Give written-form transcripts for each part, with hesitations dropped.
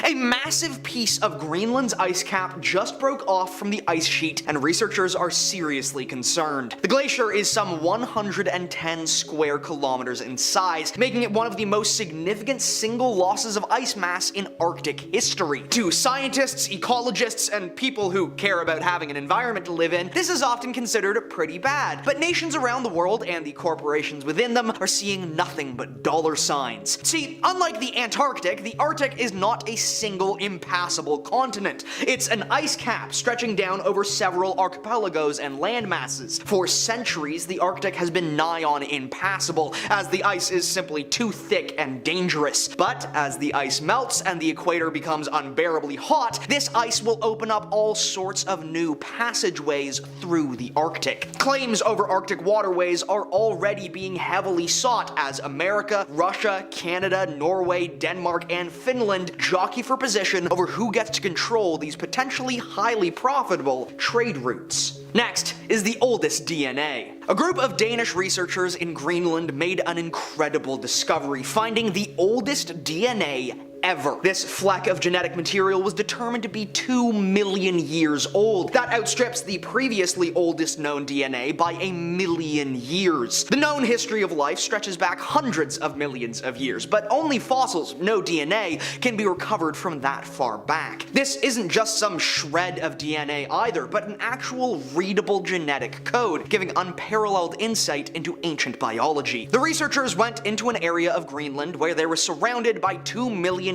A massive piece of Greenland's ice cap just broke off from the ice sheet, and researchers are seriously concerned. The glacier is some 110 square kilometers in size, making it one of the most significant single losses of ice mass in Arctic history. To scientists, ecologists, and people who care about having an environment to live in, this is often considered pretty bad. But nations around the world and the corporations within them are seeing nothing but dollar signs. See, unlike the Antarctic, the Arctic is not a single impassable continent. It's an ice cap stretching down over several archipelagos and landmasses. For centuries, the Arctic has been nigh on impassable, as the ice is simply too thick and dangerous. But as the ice melts and the equator becomes unbearably hot, this ice will open up all sorts of new passageways through the Arctic. Claims over Arctic waterways are already being heavily sought as America, Russia, Canada, Norway, Denmark, and Finland jockey for position over who gets to control these potentially highly profitable trade routes. Next is the oldest DNA. A group of Danish researchers in Greenland made an incredible discovery, finding the oldest DNA ever. This fleck of genetic material was determined to be 2 million years old. That outstrips the previously oldest known DNA by 1 million years. The known history of life stretches back hundreds of millions of years, but only fossils, no DNA, can be recovered from that far back. This isn't just some shred of DNA either, but an actual readable genetic code, giving unparalleled insight into ancient biology. The researchers went into an area of Greenland where they were surrounded by 2-million-year-old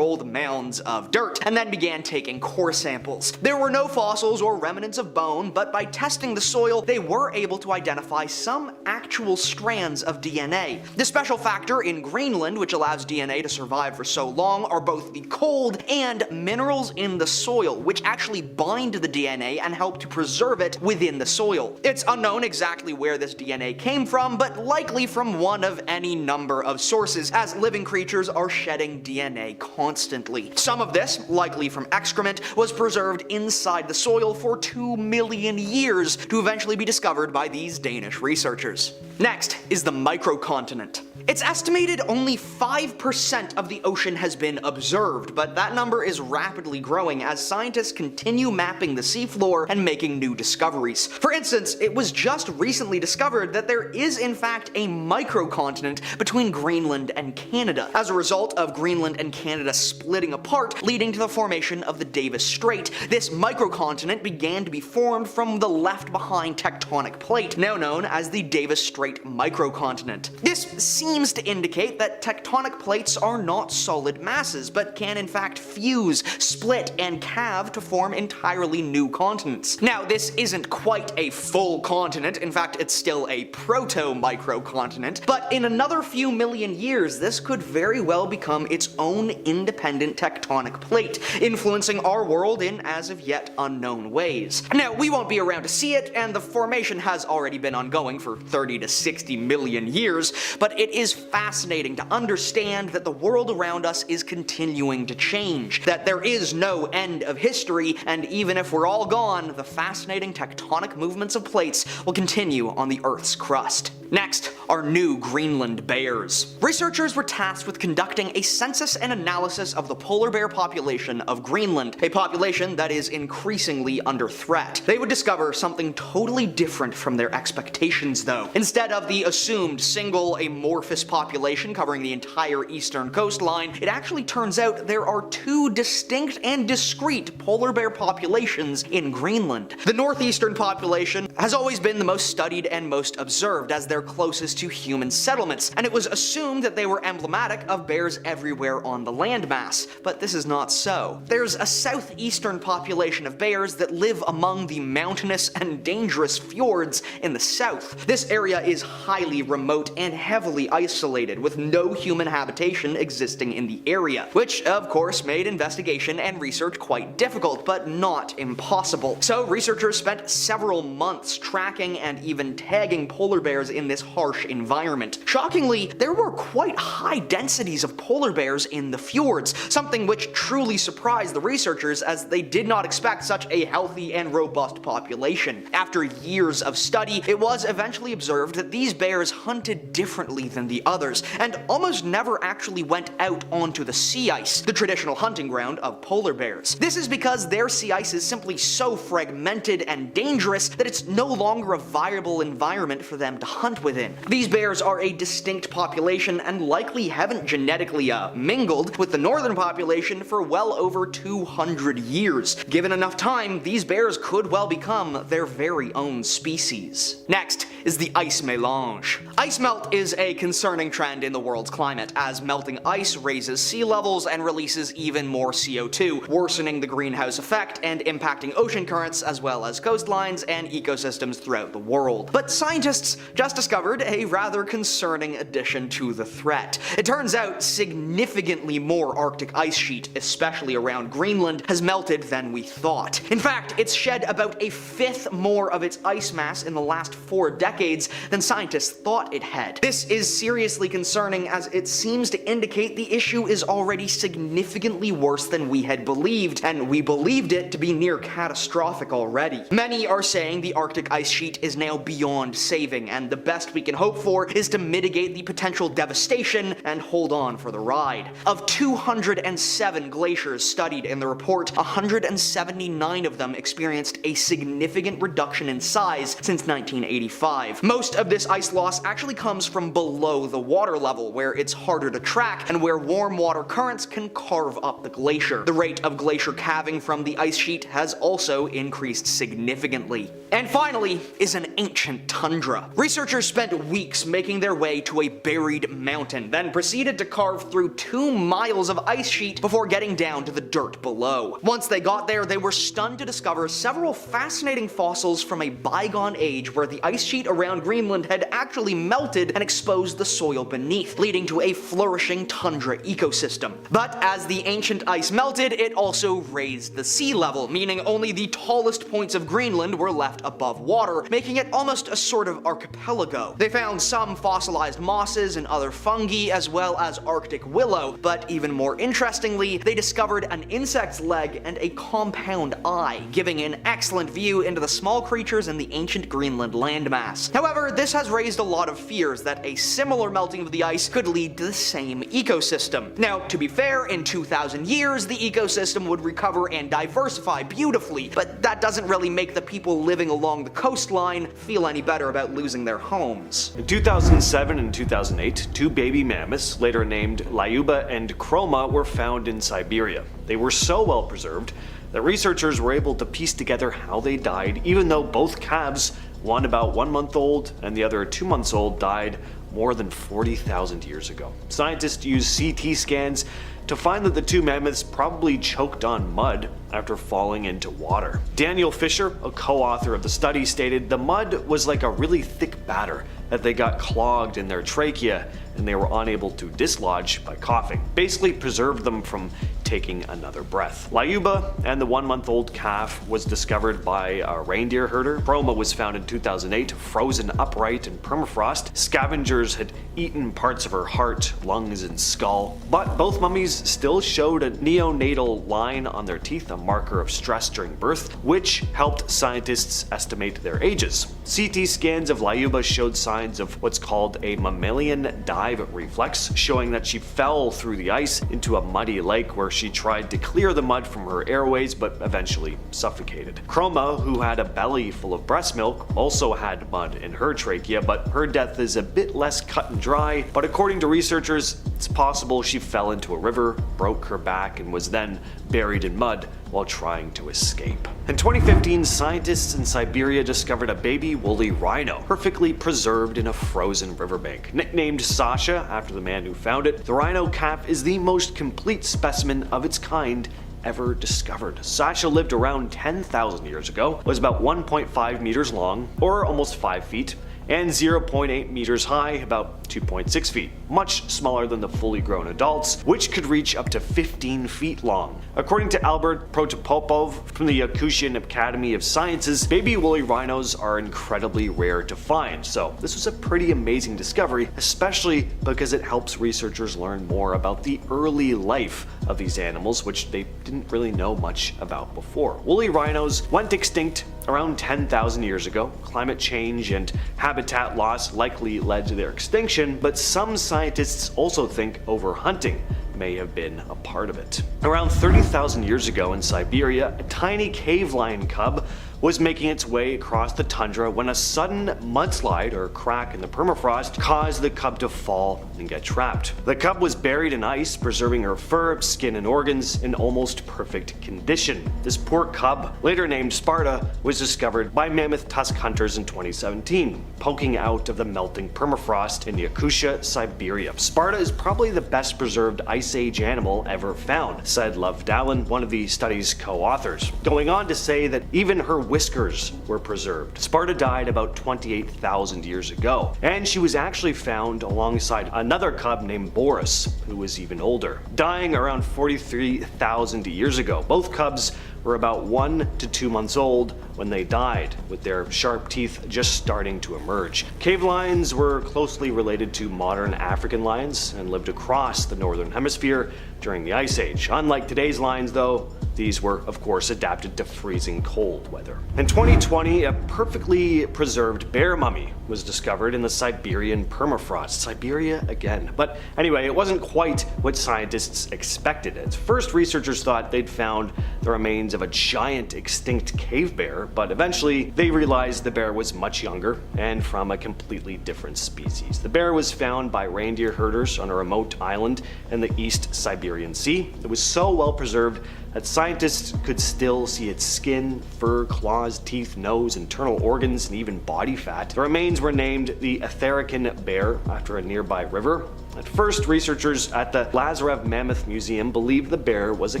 mounds of dirt, and then began taking core samples. There were no fossils or remnants of bone, but by testing the soil, they were able to identify some actual strands of DNA. The special factor in Greenland, which allows DNA to survive for so long, are both the cold and minerals in the soil, which actually bind to the DNA and help to preserve it within the soil. It's unknown exactly where this DNA came from, but likely from one of any number of sources, as living creatures are shedding DNA constantly. Some of this, likely from excrement, was preserved inside the soil for 2 million years to eventually be discovered by these Danish researchers. Next is the microcontinent. It's estimated only 5% of the ocean has been observed, but that number is rapidly growing as scientists continue mapping the seafloor and making new discoveries. For instance, it was just recently discovered that there is in fact a microcontinent between Greenland and Canada, as a result of Greenland and Canada splitting apart, leading to the formation of the Davis Strait. This microcontinent began to be formed from the left-behind tectonic plate, now known as the Davis Strait microcontinent. This seems to indicate that tectonic plates are not solid masses, but can in fact fuse, split, and calve to form entirely new continents. Now, this isn't quite a full continent, in fact it's still a proto-microcontinent, but in another few million years this could very well become its own independent tectonic plate, influencing our world in as of yet unknown ways. Now, we won't be around to see it, and the formation has already been ongoing for 30 to 60 million years, but it is fascinating to understand that the world around us is continuing to change, that there is no end of history, and even if we're all gone, the fascinating tectonic movements of plates will continue on the Earth's crust. Next are new Greenland bears. Researchers were tasked with conducting a census and analysis of the polar bear population of Greenland, a population that is increasingly under threat. They would discover something totally different from their expectations though. Instead of the assumed single amorphous population covering the entire eastern coastline, it actually turns out there are two distinct and discrete polar bear populations in Greenland. The northeastern population has always been the most studied and most observed, as they're closest to human settlements, and it was assumed that they were emblematic of bears everywhere on the landmass, but this is not so. There's a southeastern population of bears that live among the mountainous and dangerous fjords in the south. This area is highly remote and heavily isolated, with no human habitation existing in the area, which of course made investigation and research quite difficult, but not impossible. So researchers spent several months tracking and even tagging polar bears in this harsh environment. Shockingly, there were quite high densities of polar bears in the fjords, something which truly surprised the researchers, as they did not expect such a healthy and robust population. After years of study, it was eventually observed that these bears hunted differently than the others, and almost never actually went out onto the sea ice, the traditional hunting ground of polar bears. This is because their sea ice is simply so fragmented and dangerous that it's no longer a viable environment for them to hunt within. These bears are a distinct population and likely haven't genetically mingled with the northern population for well over 200 years. Given enough time, these bears could well become their very own species. Next is the ice mélange. Ice melt is a concerning trend in the world's climate, as melting ice raises sea levels and releases even more CO2, worsening the greenhouse effect and impacting ocean currents as well as coastlines and ecosystems throughout the world. But scientists just discovered a rather concerning addition to the threat. It turns out significantly more Arctic ice sheet, especially around Greenland, has melted than we thought. In fact, it's shed about a fifth more of its ice mass in the last 4 decades than scientists thought it had. This is seriously concerning, as it seems to indicate the issue is already significantly worse than we had believed, and we believed it to be near catastrophic already. Many are saying the Arctic ice sheet is now beyond saving, and the best we can hope for is to mitigate the potential devastation and hold on for the ride. Of 207 glaciers studied in the report, 179 of them experienced a significant reduction in size since 1985. Most of this ice loss actually comes from below the water level, where it's harder to track and where warm water currents can carve up the glacier. The rate of glacier calving from the ice sheet has also increased significantly. And finally is an ancient tundra. Researchers spent weeks making their way to a buried mountain, then proceeded to carve through 2 miles of ice sheet before getting down to the dirt below. Once they got there, they were stunned to discover several fascinating fossils from a bygone age where the ice sheet around Greenland had actually melted and exposed the soil beneath, leading to a flourishing tundra ecosystem. But as the ancient ice melted, it also raised the sea level, meaning only the tallest points of Greenland were left above water, making it almost a sort of archipelago. They found some fossilized mosses and other fungi, as well as Arctic willow, but even more interestingly, they discovered an insect's leg and a compound eye, giving an excellent view into the small creatures in the ancient Greenland landmass. However, this has raised a lot of fears that a similar melting of the ice could lead to the same ecosystem. Now, to be fair, in 2,000 years, the ecosystem would recover and diversify beautifully, but that doesn't really make the people living along the coastline feel any better about losing their homes. In 2007 and 2008, 2 baby mammoths, later named Lyuba and Chroma, were found in Siberia. They were so well preserved that researchers were able to piece together how they died, even though both calves, one about 1 month old and the other 2 months old, died more than 40,000 years ago. Scientists used CT scans to find that the 2 mammoths probably choked on mud after falling into water. Daniel Fisher, a co-author of the study, stated the mud was like a really thick batter that they got clogged in their trachea and they were unable to dislodge by coughing. Basically preserved them from taking another breath. Lyuba and the 1-month-old calf was discovered by a reindeer herder. Chroma was found in 2008, frozen upright in permafrost. Scavengers had eaten parts of her heart, lungs, and skull. But both mummies still showed a neonatal line on their teeth, a marker of stress during birth, which helped scientists estimate their ages. CT scans of Lyuba showed signs of what's called a mammalian dive reflex, showing that she fell through the ice into a muddy lake where she tried to clear the mud from her airways but eventually suffocated. Chroma, who had a belly full of breast milk, also had mud in her trachea, but her death is a bit less cut and dry. But according to researchers, it's possible she fell into a river, broke her back, and was then buried in mud while trying to escape. In 2015, scientists in Siberia discovered a baby woolly rhino, perfectly preserved in a frozen riverbank. Nicknamed Sasha after the man who found it, the rhino calf is the most complete specimen of its kind ever discovered. Sasha lived around 10,000 years ago, was about 1.5 meters long, or almost 5 feet, and 0.8 meters high, about 2.6 feet, much smaller than the fully grown adults, which could reach up to 15 feet long. According to Albert Protopopov from the Yakutian Academy of Sciences, baby woolly rhinos are incredibly rare to find, so this was a pretty amazing discovery, especially because it helps researchers learn more about the early life of these animals, which they didn't really know much about before. Woolly rhinos went extinct around 10,000 years ago. Climate change and habitat loss likely led to their extinction, but some scientists also think overhunting may have been a part of it. Around 30,000 years ago in Siberia, a tiny cave lion cub was making its way across the tundra when a sudden mudslide or crack in the permafrost caused the cub to fall and get trapped. The cub was buried in ice, preserving her fur, skin, and organs in almost perfect condition. This poor cub, later named Sparta, was discovered by mammoth tusk hunters in 2017, poking out of the melting permafrost in Yakutia, Siberia. Sparta is probably the best preserved Ice Age animal ever found, said Love Dallin, one of the study's co-authors, going on to say that even her whiskers were preserved. Sparta died about 28,000 years ago, and she was actually found alongside another cub named Boris, who was even older, dying around 43,000 years ago. Both cubs were about 1 to 2 months old when they died, with their sharp teeth just starting to emerge. Cave lions were closely related to modern African lions and lived across the northern hemisphere during the Ice Age. Unlike today's lions, though, these were, of course, adapted to freezing cold weather. In 2020, a perfectly preserved bear mummy was discovered in the Siberian permafrost. Siberia again. But anyway, it wasn't quite what scientists expected. At first, researchers thought they'd found the remains of a giant extinct cave bear, but eventually they realized the bear was much younger and from a completely different species. The bear was found by reindeer herders on a remote island in the East Siberian Sea. It was so well preserved that scientists could still see its skin, fur, claws, teeth, nose, internal organs, and even body fat. The remains were named the Etherican bear after a nearby river. At first, researchers at the Lazarev Mammoth Museum believed the bear was a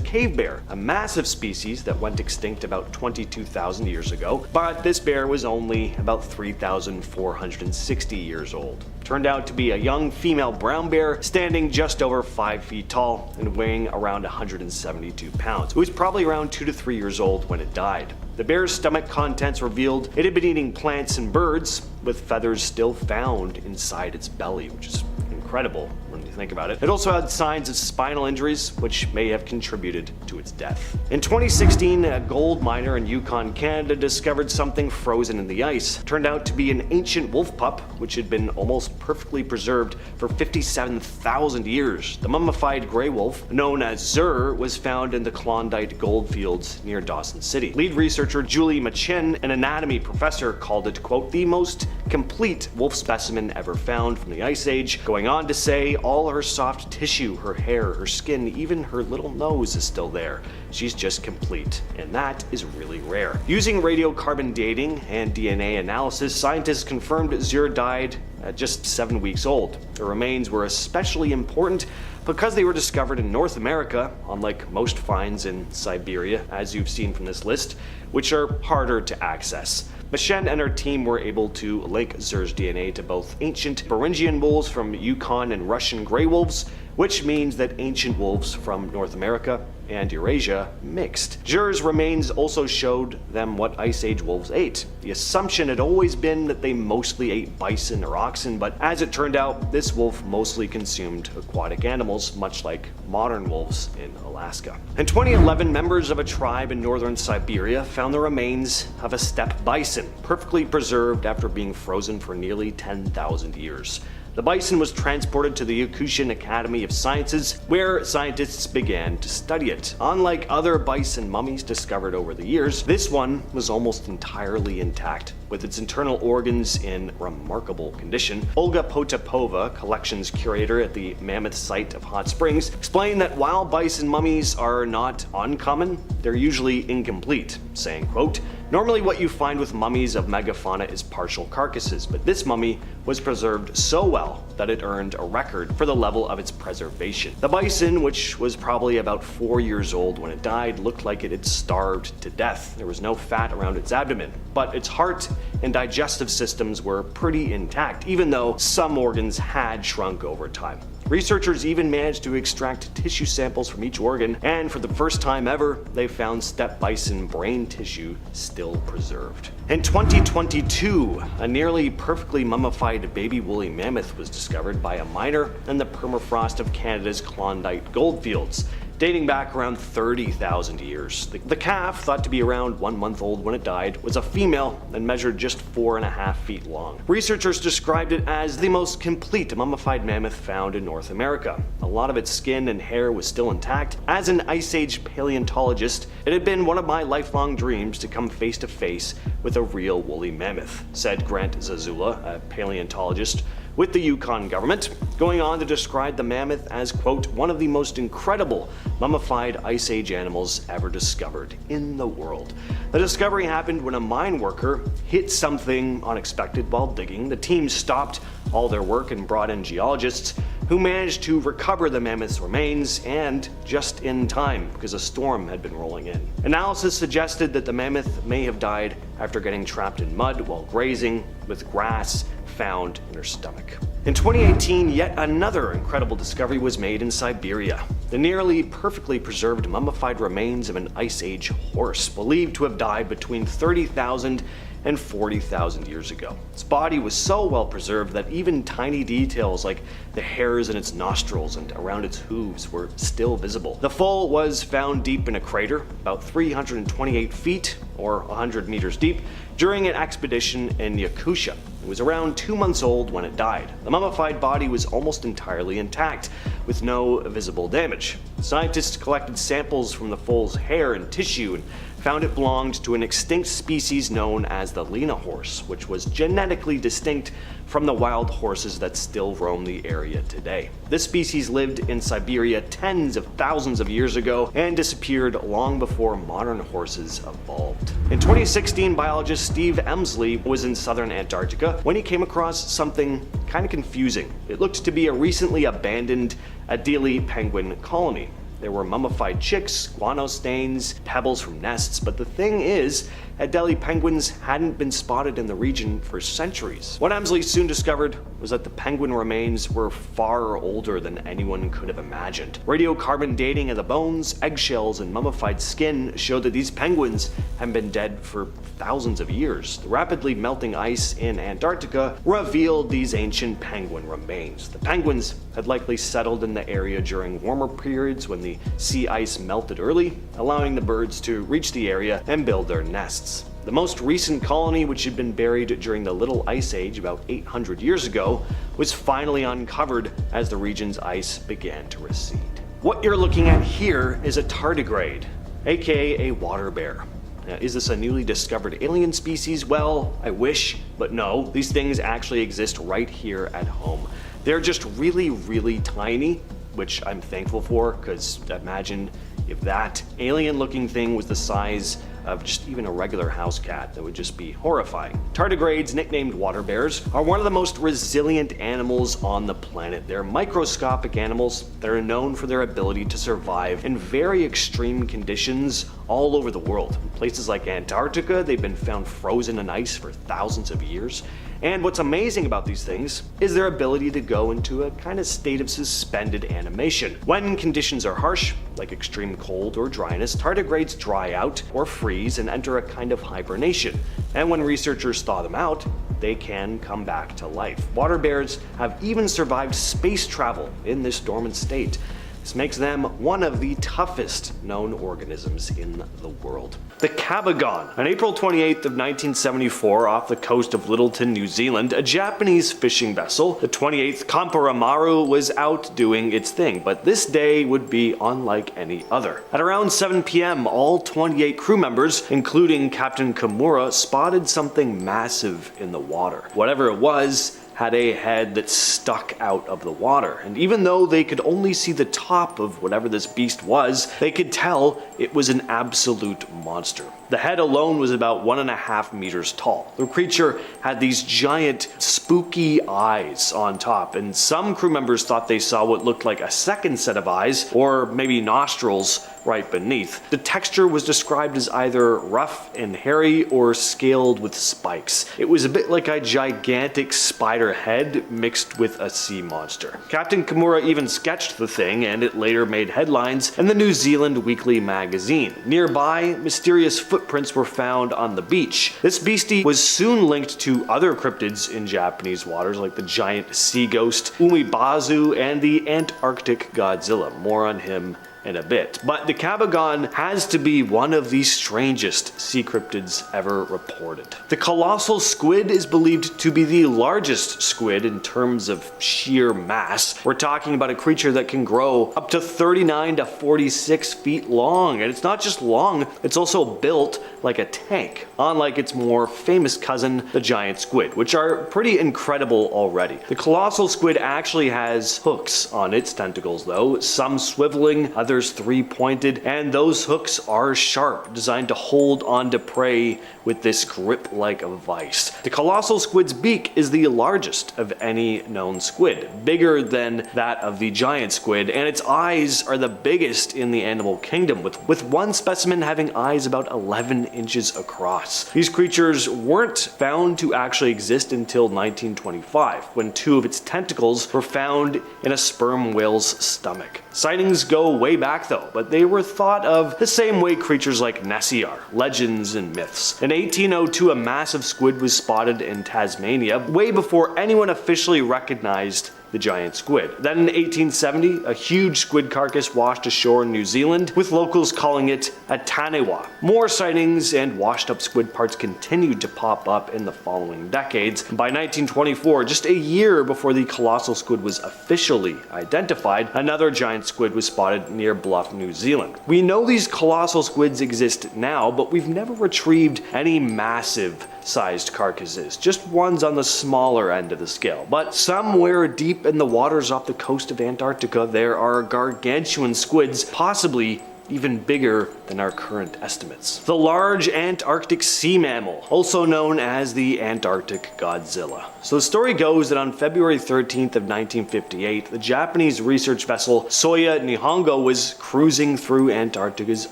cave bear, a massive species that went extinct about 22,000 years ago, but this bear was only about 3,460 years old. Turned out to be a young female brown bear standing just over 5 feet tall and weighing around 172 pounds. It was probably around 2 to 3 years old when it died. The bear's stomach contents revealed it had been eating plants and birds, with feathers still found inside its belly, which is incredible when you think about it. It also had signs of spinal injuries, which may have contributed to its death. In 2016, a gold miner in Yukon, Canada discovered something frozen in the ice. It turned out to be an ancient wolf pup, which had been almost perfectly preserved for 57,000 years. The mummified gray wolf, known as Zur, was found in the Klondike goldfields near Dawson City. Lead researcher Julie Machin, an anatomy professor, called it, quote, the most complete wolf specimen ever found from the Ice Age, going on to say all her soft tissue, her hair, her skin, even her little nose is still there. She's just complete, and that is really rare. Using radiocarbon dating and DNA analysis, scientists confirmed Zur died at just 7 weeks old. The remains were especially important because they were discovered in North America, unlike most finds in Siberia, as you've seen from this list, which are harder to access. Machen and her team were able to link Zur's DNA to both ancient Beringian wolves from Yukon and Russian gray wolves, which means that ancient wolves from North America and Eurasia mixed. Zur's remains also showed them what Ice Age wolves ate. The assumption had always been that they mostly ate bison or oxen, but as it turned out, this wolf mostly consumed aquatic animals, much like modern wolves in Alaska. In 2011, members of a tribe in northern Siberia found the remains of a steppe bison, perfectly preserved after being frozen for nearly 10,000 years. The bison was transported to the Yakutian Academy of Sciences, where scientists began to study it. Unlike other bison mummies discovered over the years, this one was almost entirely intact, with its internal organs in remarkable condition. Olga Potapova, collections curator at the Mammoth site of Hot Springs, explained that while bison mummies are not uncommon, they're usually incomplete, saying, quote, normally what you find with mummies of megafauna is partial carcasses, but this mummy was preserved so well that it earned a record for the level of its preservation. The bison, which was probably about 4 years old when it died, looked like it had starved to death. There was no fat around its abdomen, but its heart and digestive systems were pretty intact, even though some organs had shrunk over time. Researchers even managed to extract tissue samples from each organ, and for the first time ever, they found steppe bison brain tissue still preserved. In 2022, a nearly perfectly mummified baby woolly mammoth was discovered by a miner in the permafrost of Canada's Klondike goldfields. dating back around 30,000 years. The calf, thought to be around 1 month old when it died, was a female and measured just 4.5 feet long. Researchers described it as the most complete mummified mammoth found in North America. A lot of its skin and hair was still intact. As an Ice Age paleontologist, it had been one of my lifelong dreams to come face to face with a real woolly mammoth, said Grant Zazula, a paleontologist with the Yukon government, going on to describe the mammoth as, quote, one of the most incredible mummified Ice Age animals ever discovered in the world. The discovery happened when a mine worker hit something unexpected while digging. The team stopped all their work and brought in geologists who managed to recover the mammoth's remains, and just in time because a storm had been rolling in. Analysis suggested that the mammoth may have died after getting trapped in mud while grazing, with grass found in her stomach. In 2018, yet another incredible discovery was made in Siberia. The nearly perfectly preserved mummified remains of an Ice Age horse, believed to have died between 30,000 and 40,000 years ago. Its body was so well preserved that even tiny details like the hairs in its nostrils and around its hooves were still visible. The foal was found deep in a crater, about 328 feet or 100 meters deep, during an expedition in Yakutia. It was around 2 months old when it died. The mummified body was almost entirely intact, with no visible damage. Scientists collected samples from the foal's hair and tissue and found it belonged to an extinct species known as the Lena horse, which was genetically distinct from the wild horses that still roam the area today. This species lived in Siberia tens of thousands of years ago and disappeared long before modern horses evolved. In 2016, biologist Steve Emsley was in southern Antarctica when he came across something kind of confusing. It looked to be a recently abandoned Adelie penguin colony. There were mummified chicks, guano stains, pebbles from nests, but the thing is, Adelie penguins hadn't been spotted in the region for centuries. What Emsley soon discovered was that the penguin remains were far older than anyone could have imagined. Radiocarbon dating of the bones, eggshells, and mummified skin showed that these penguins had been dead for thousands of years. The rapidly melting ice in Antarctica revealed these ancient penguin remains. The penguins had likely settled in the area during warmer periods when the sea ice melted early, allowing the birds to reach the area and build their nests. The most recent colony, which had been buried during the Little Ice Age about 800 years ago, was finally uncovered as the region's ice began to recede. What you're looking at here is a tardigrade, aka a water bear. Now, is this a newly discovered alien species? Well, I wish, but no, these things actually exist right here at home. They're just really, really tiny, which I'm thankful for, because imagine if that alien-looking thing was the size of just even a regular house cat. That would just be horrifying. Tardigrades, nicknamed water bears, are one of the most resilient animals on the planet. They're microscopic animals that are known for their ability to survive in very extreme conditions all over the world. In places like Antarctica, they've been found frozen in ice for thousands of years. And what's amazing about these things is their ability to go into a kind of state of suspended animation. When conditions are harsh, like extreme cold or dryness, tardigrades dry out or freeze and enter a kind of hibernation. And when researchers thaw them out, they can come back to life. Water bears have even survived space travel in this dormant state. This makes them one of the toughest known organisms in the world. The Cabagon. On April 28th of 1974, off the coast of Littleton, New Zealand, a Japanese fishing vessel, the 28th Kamparamaru, was out doing its thing, but this day would be unlike any other. At around 7 p.m., all 28 crew members, including Captain Kimura, spotted something massive in the water. Whatever it was, had a head that stuck out of the water, and even though they could only see the top of whatever this beast was, they could tell it was an absolute monster. The head alone was about 1.5 meters tall. The creature had these giant, spooky eyes on top, and some crew members thought they saw what looked like a second set of eyes, or maybe nostrils, right beneath. The texture was described as either rough and hairy or scaled with spikes. It was a bit like a gigantic spider head mixed with a sea monster. Captain Kimura even sketched the thing, and it later made headlines in the New Zealand Weekly magazine. Nearby, mysterious footprints were found on the beach. This beastie was soon linked to other cryptids in Japanese waters, like the giant sea ghost Umibazu and the Antarctic Godzilla. More on him in a bit. But the Cabagon has to be one of the strangest sea cryptids ever reported. The colossal squid is believed to be the largest squid in terms of sheer mass. We're talking about a creature that can grow up to 39 to 46 feet long, and it's not just long, it's also built like a tank, unlike its more famous cousin, the giant squid, which are pretty incredible already. The colossal squid actually has hooks on its tentacles though, some swiveling, others three-pointed, and those hooks are sharp, designed to hold onto prey with this grip-like vice. The colossal squid's beak is the largest of any known squid, bigger than that of the giant squid, and its eyes are the biggest in the animal kingdom, with one specimen having eyes about 11 inches across. These creatures weren't found to actually exist until 1925, when two of its tentacles were found in a sperm whale's stomach. Sightings go way back though, but they were thought of the same way creatures like Nessie are, legends and myths. In 1802, a massive squid was spotted in Tasmania, way before anyone officially recognized the giant squid. Then in 1870, a huge squid carcass washed ashore in New Zealand, with locals calling it a tanewa. More sightings and washed up squid parts continued to pop up in the following decades. By 1924, just a year before the colossal squid was officially identified, another giant squid was spotted near Bluff, New Zealand. We know these colossal squids exist now, but we've never retrieved any massive sized carcasses, just ones on the smaller end of the scale. But somewhere deep in the waters off the coast of Antarctica, there are gargantuan squids, possibly even bigger than our current estimates. The large Antarctic sea mammal, also known as the Antarctic Godzilla. So the story goes that on February 13th of 1958, the Japanese research vessel Soya Nihongo was cruising through Antarctica's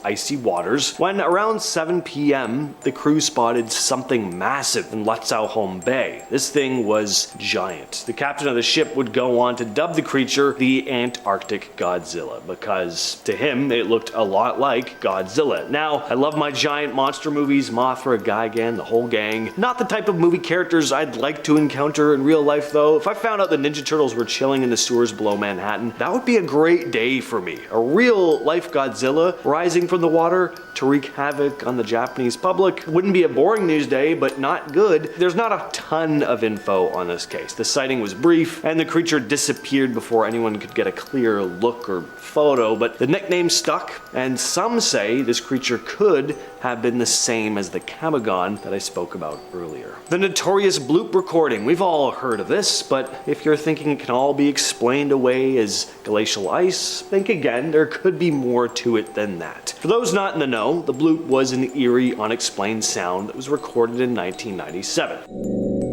icy waters when around 7 p.m. the crew spotted something massive in Lutzow Bay. This thing was giant. The captain of the ship would go on to dub the creature the Antarctic Godzilla because to him it looked a lot like Godzilla. Now, I love my giant monster movies, Mothra, Gigan, the whole gang. Not the type of movie characters I'd like to encounter in real life though. If I found out the Ninja Turtles were chilling in the sewers below Manhattan, that would be a great day for me. A real life Godzilla rising from the water to wreak havoc on the Japanese public wouldn't be a boring news day, but not good. There's not a ton of info on this case. The sighting was brief, and the creature disappeared before anyone could get a clear look or photo, but the nickname stuck, and some say this creature could have been the same as the Cabagon that I spoke about earlier. The notorious bloop recording. We've all heard of this, but if you're thinking it can all be explained away as glacial ice, think again, there could be more to it than that. For those not in the know, the bloop was an eerie, unexplained sound that was recorded in 1997.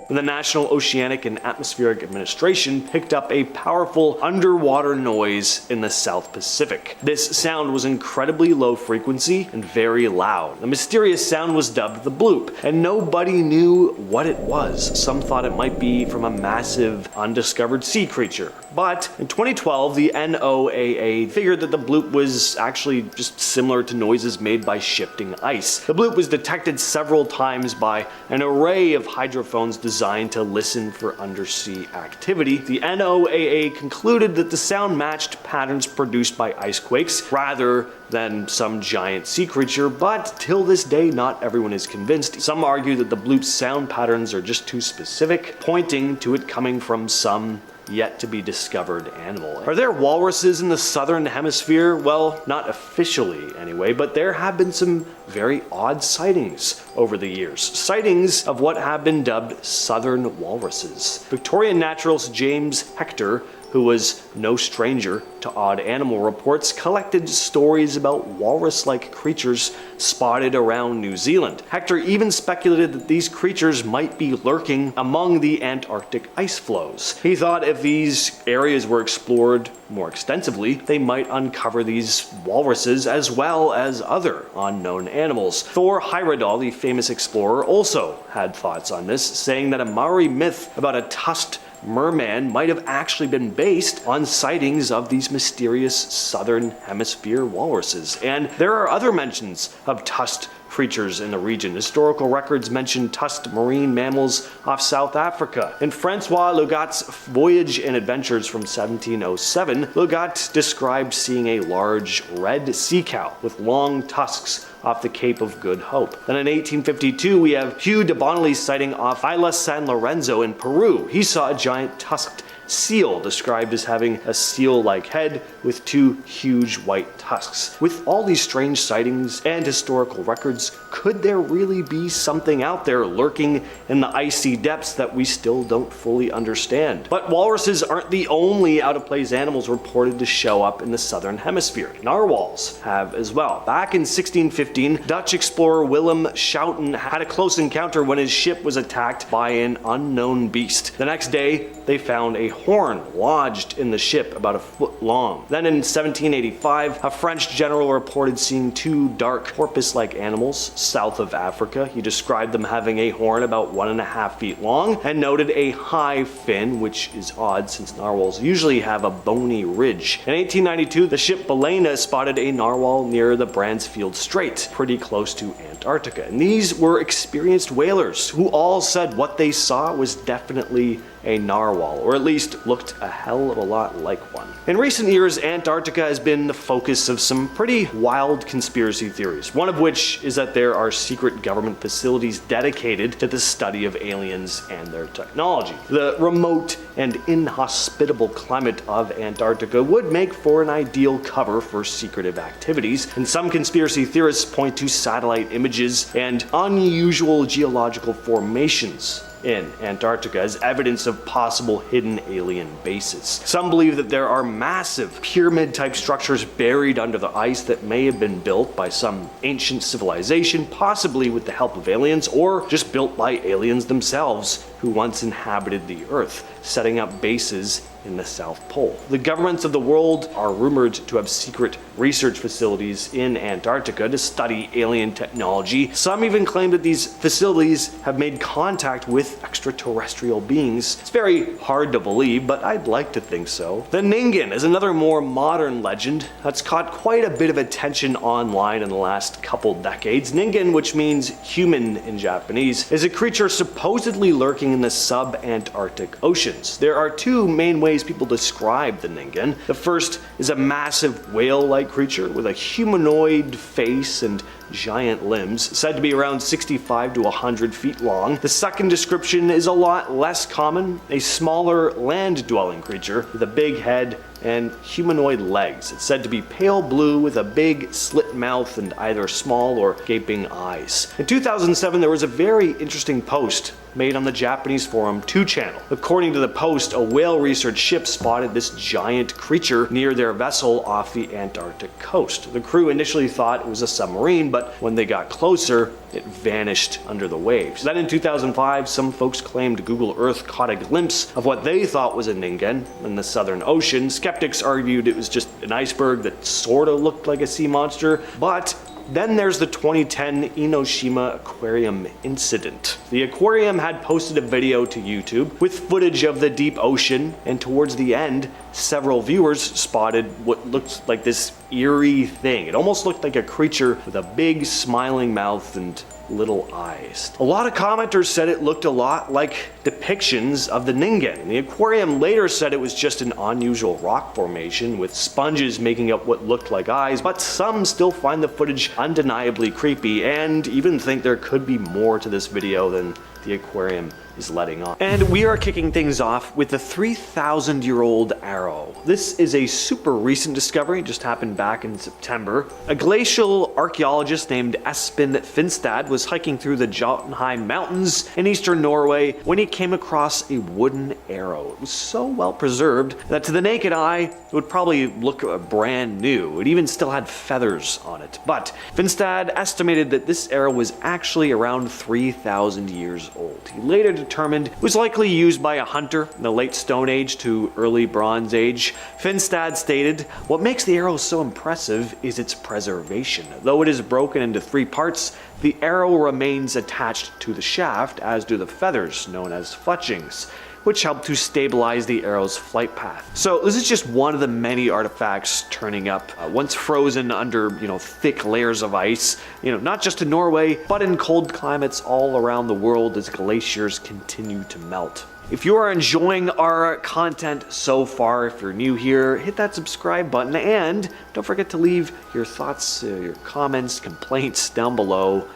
The National Oceanic and Atmospheric Administration picked up a powerful underwater noise in the South Pacific. This sound was incredibly low frequency and very loud. The mysterious sound was dubbed the bloop, and nobody knew what it was. Some thought it might be from a massive, undiscovered sea creature. But in 2012, the NOAA figured that the bloop was actually just similar to noises made by shifting ice. The bloop was detected several times by an array of hydrophones designed to listen for undersea activity. The NOAA concluded that the sound matched patterns produced by ice quakes rather than some giant sea creature, but till this day not everyone is convinced. Some argue that the bloop's sound patterns are just too specific, pointing to it coming from some yet to be discovered animal. Are there walruses in the southern hemisphere? Well, not officially anyway, but there have been some very odd sightings over the years. Sightings of what have been dubbed southern walruses. Victorian naturalist James Hector, who was no stranger to odd animal reports, collected stories about walrus-like creatures spotted around New Zealand. Hector even speculated that these creatures might be lurking among the Antarctic ice flows. He thought if these areas were explored more extensively, they might uncover these walruses as well as other unknown animals. Thor Heyerdahl, the famous explorer, also had thoughts on this, saying that a Maori myth about a tusked merman might have actually been based on sightings of these mysterious southern hemisphere walruses. And there are other mentions of tusked creatures in the region. Historical records mention tusked marine mammals off South Africa. In Francois Logat's Voyage and Adventures from 1707, Logat described seeing a large red sea cow with long tusks off the Cape of Good Hope. Then in 1852, we have Hugh de Bonelly's sighting off Isla San Lorenzo in Peru. He saw a giant tusked seal described as having a seal-like head with two huge white tusks. With all these strange sightings and historical records, could there really be something out there lurking in the icy depths that we still don't fully understand? But walruses aren't the only out-of-place animals reported to show up in the southern hemisphere. Narwhals have as well. Back in 1615, Dutch explorer Willem Schouten had a close encounter when his ship was attacked by an unknown beast. The next day, they found a horn lodged in the ship about a foot long. Then in 1785, a French general reported seeing two dark porpoise-like animals south of Africa. He described them having a horn about 1.5 feet long and noted a high fin, which is odd since narwhals usually have a bony ridge. In 1892, the ship Balena spotted a narwhal near the Bransfield Strait, pretty close to Antarctica. And these were experienced whalers who all said what they saw was definitely a narwhal, or at least looked a hell of a lot like one. In recent years, Antarctica has been the focus of some pretty wild conspiracy theories, one of which is that there are secret government facilities dedicated to the study of aliens and their technology. The remote and inhospitable climate of Antarctica would make for an ideal cover for secretive activities, and some conspiracy theorists point to satellite images and unusual geological formations in Antarctica as evidence of possible hidden alien bases. Some believe that there are massive pyramid-type structures buried under the ice that may have been built by some ancient civilization, possibly with the help of aliens, or just built by aliens themselves who once inhabited the Earth, setting up bases in the South Pole. The governments of the world are rumored to have secret research facilities in Antarctica to study alien technology. Some even claim that these facilities have made contact with extraterrestrial beings. It's very hard to believe, but I'd like to think so. The Ningen is another more modern legend that's caught quite a bit of attention online in the last couple decades. Ningen, which means human in Japanese, is a creature supposedly lurking in the sub-Antarctic oceans. There are two main ways people describe the Ningen. The first is a massive whale-like creature with a humanoid face and giant limbs, said to be around 65 to 100 feet long. The second description is a lot less common, a smaller land-dwelling creature with a big head and humanoid legs. It's said to be pale blue with a big slit mouth and either small or gaping eyes. In 2007, there was a very interesting post made on the Japanese forum 2channel. According to the post, a whale research ship spotted this giant creature near their vessel off the Antarctic coast. The crew initially thought it was a submarine, but when they got closer, it vanished under the waves. Then in 2005, some folks claimed Google Earth caught a glimpse of what they thought was a Ningen in the Southern Ocean. Skeptics argued it was just an iceberg that sorta looked like a sea monster, but then there's the 2010 Enoshima Aquarium incident. The aquarium had posted a video to YouTube with footage of the deep ocean, and towards the end, several viewers spotted what looked like this eerie thing. It almost looked like a creature with a big smiling mouth and little eyes. A lot of commenters said it looked a lot like depictions of the Ningen. The aquarium later said it was just an unusual rock formation with sponges making up what looked like eyes, but some still find the footage undeniably creepy and even think there could be more to this video than the aquarium is letting on. And we are kicking things off with the 3,000-year-old arrow. This is a super recent discovery, it just happened back in September. A glacial archaeologist named Espen Finstad was hiking through the Jotunheim Mountains in eastern Norway when he came across a wooden arrow. It was so well preserved that to the naked eye, it would probably look brand new. It even still had feathers on it. But Finstad estimated that this arrow was actually around 3,000 years old. He later determined it was likely used by a hunter in the late Stone Age to early Bronze Age. Finstad stated, "What makes the arrow so impressive is its preservation. Though it is broken into 3 parts, the arrow remains attached to the shaft, as do the feathers, known as fletchings. which helped to stabilize the arrow's flight path. So this is just one of the many artifacts turning up once frozen under, thick layers of ice, not just in Norway, but in cold climates all around the world as glaciers continue to melt. If you are enjoying our content so far, if you're new here, hit that subscribe button and don't forget to leave your thoughts, your comments, complaints down below.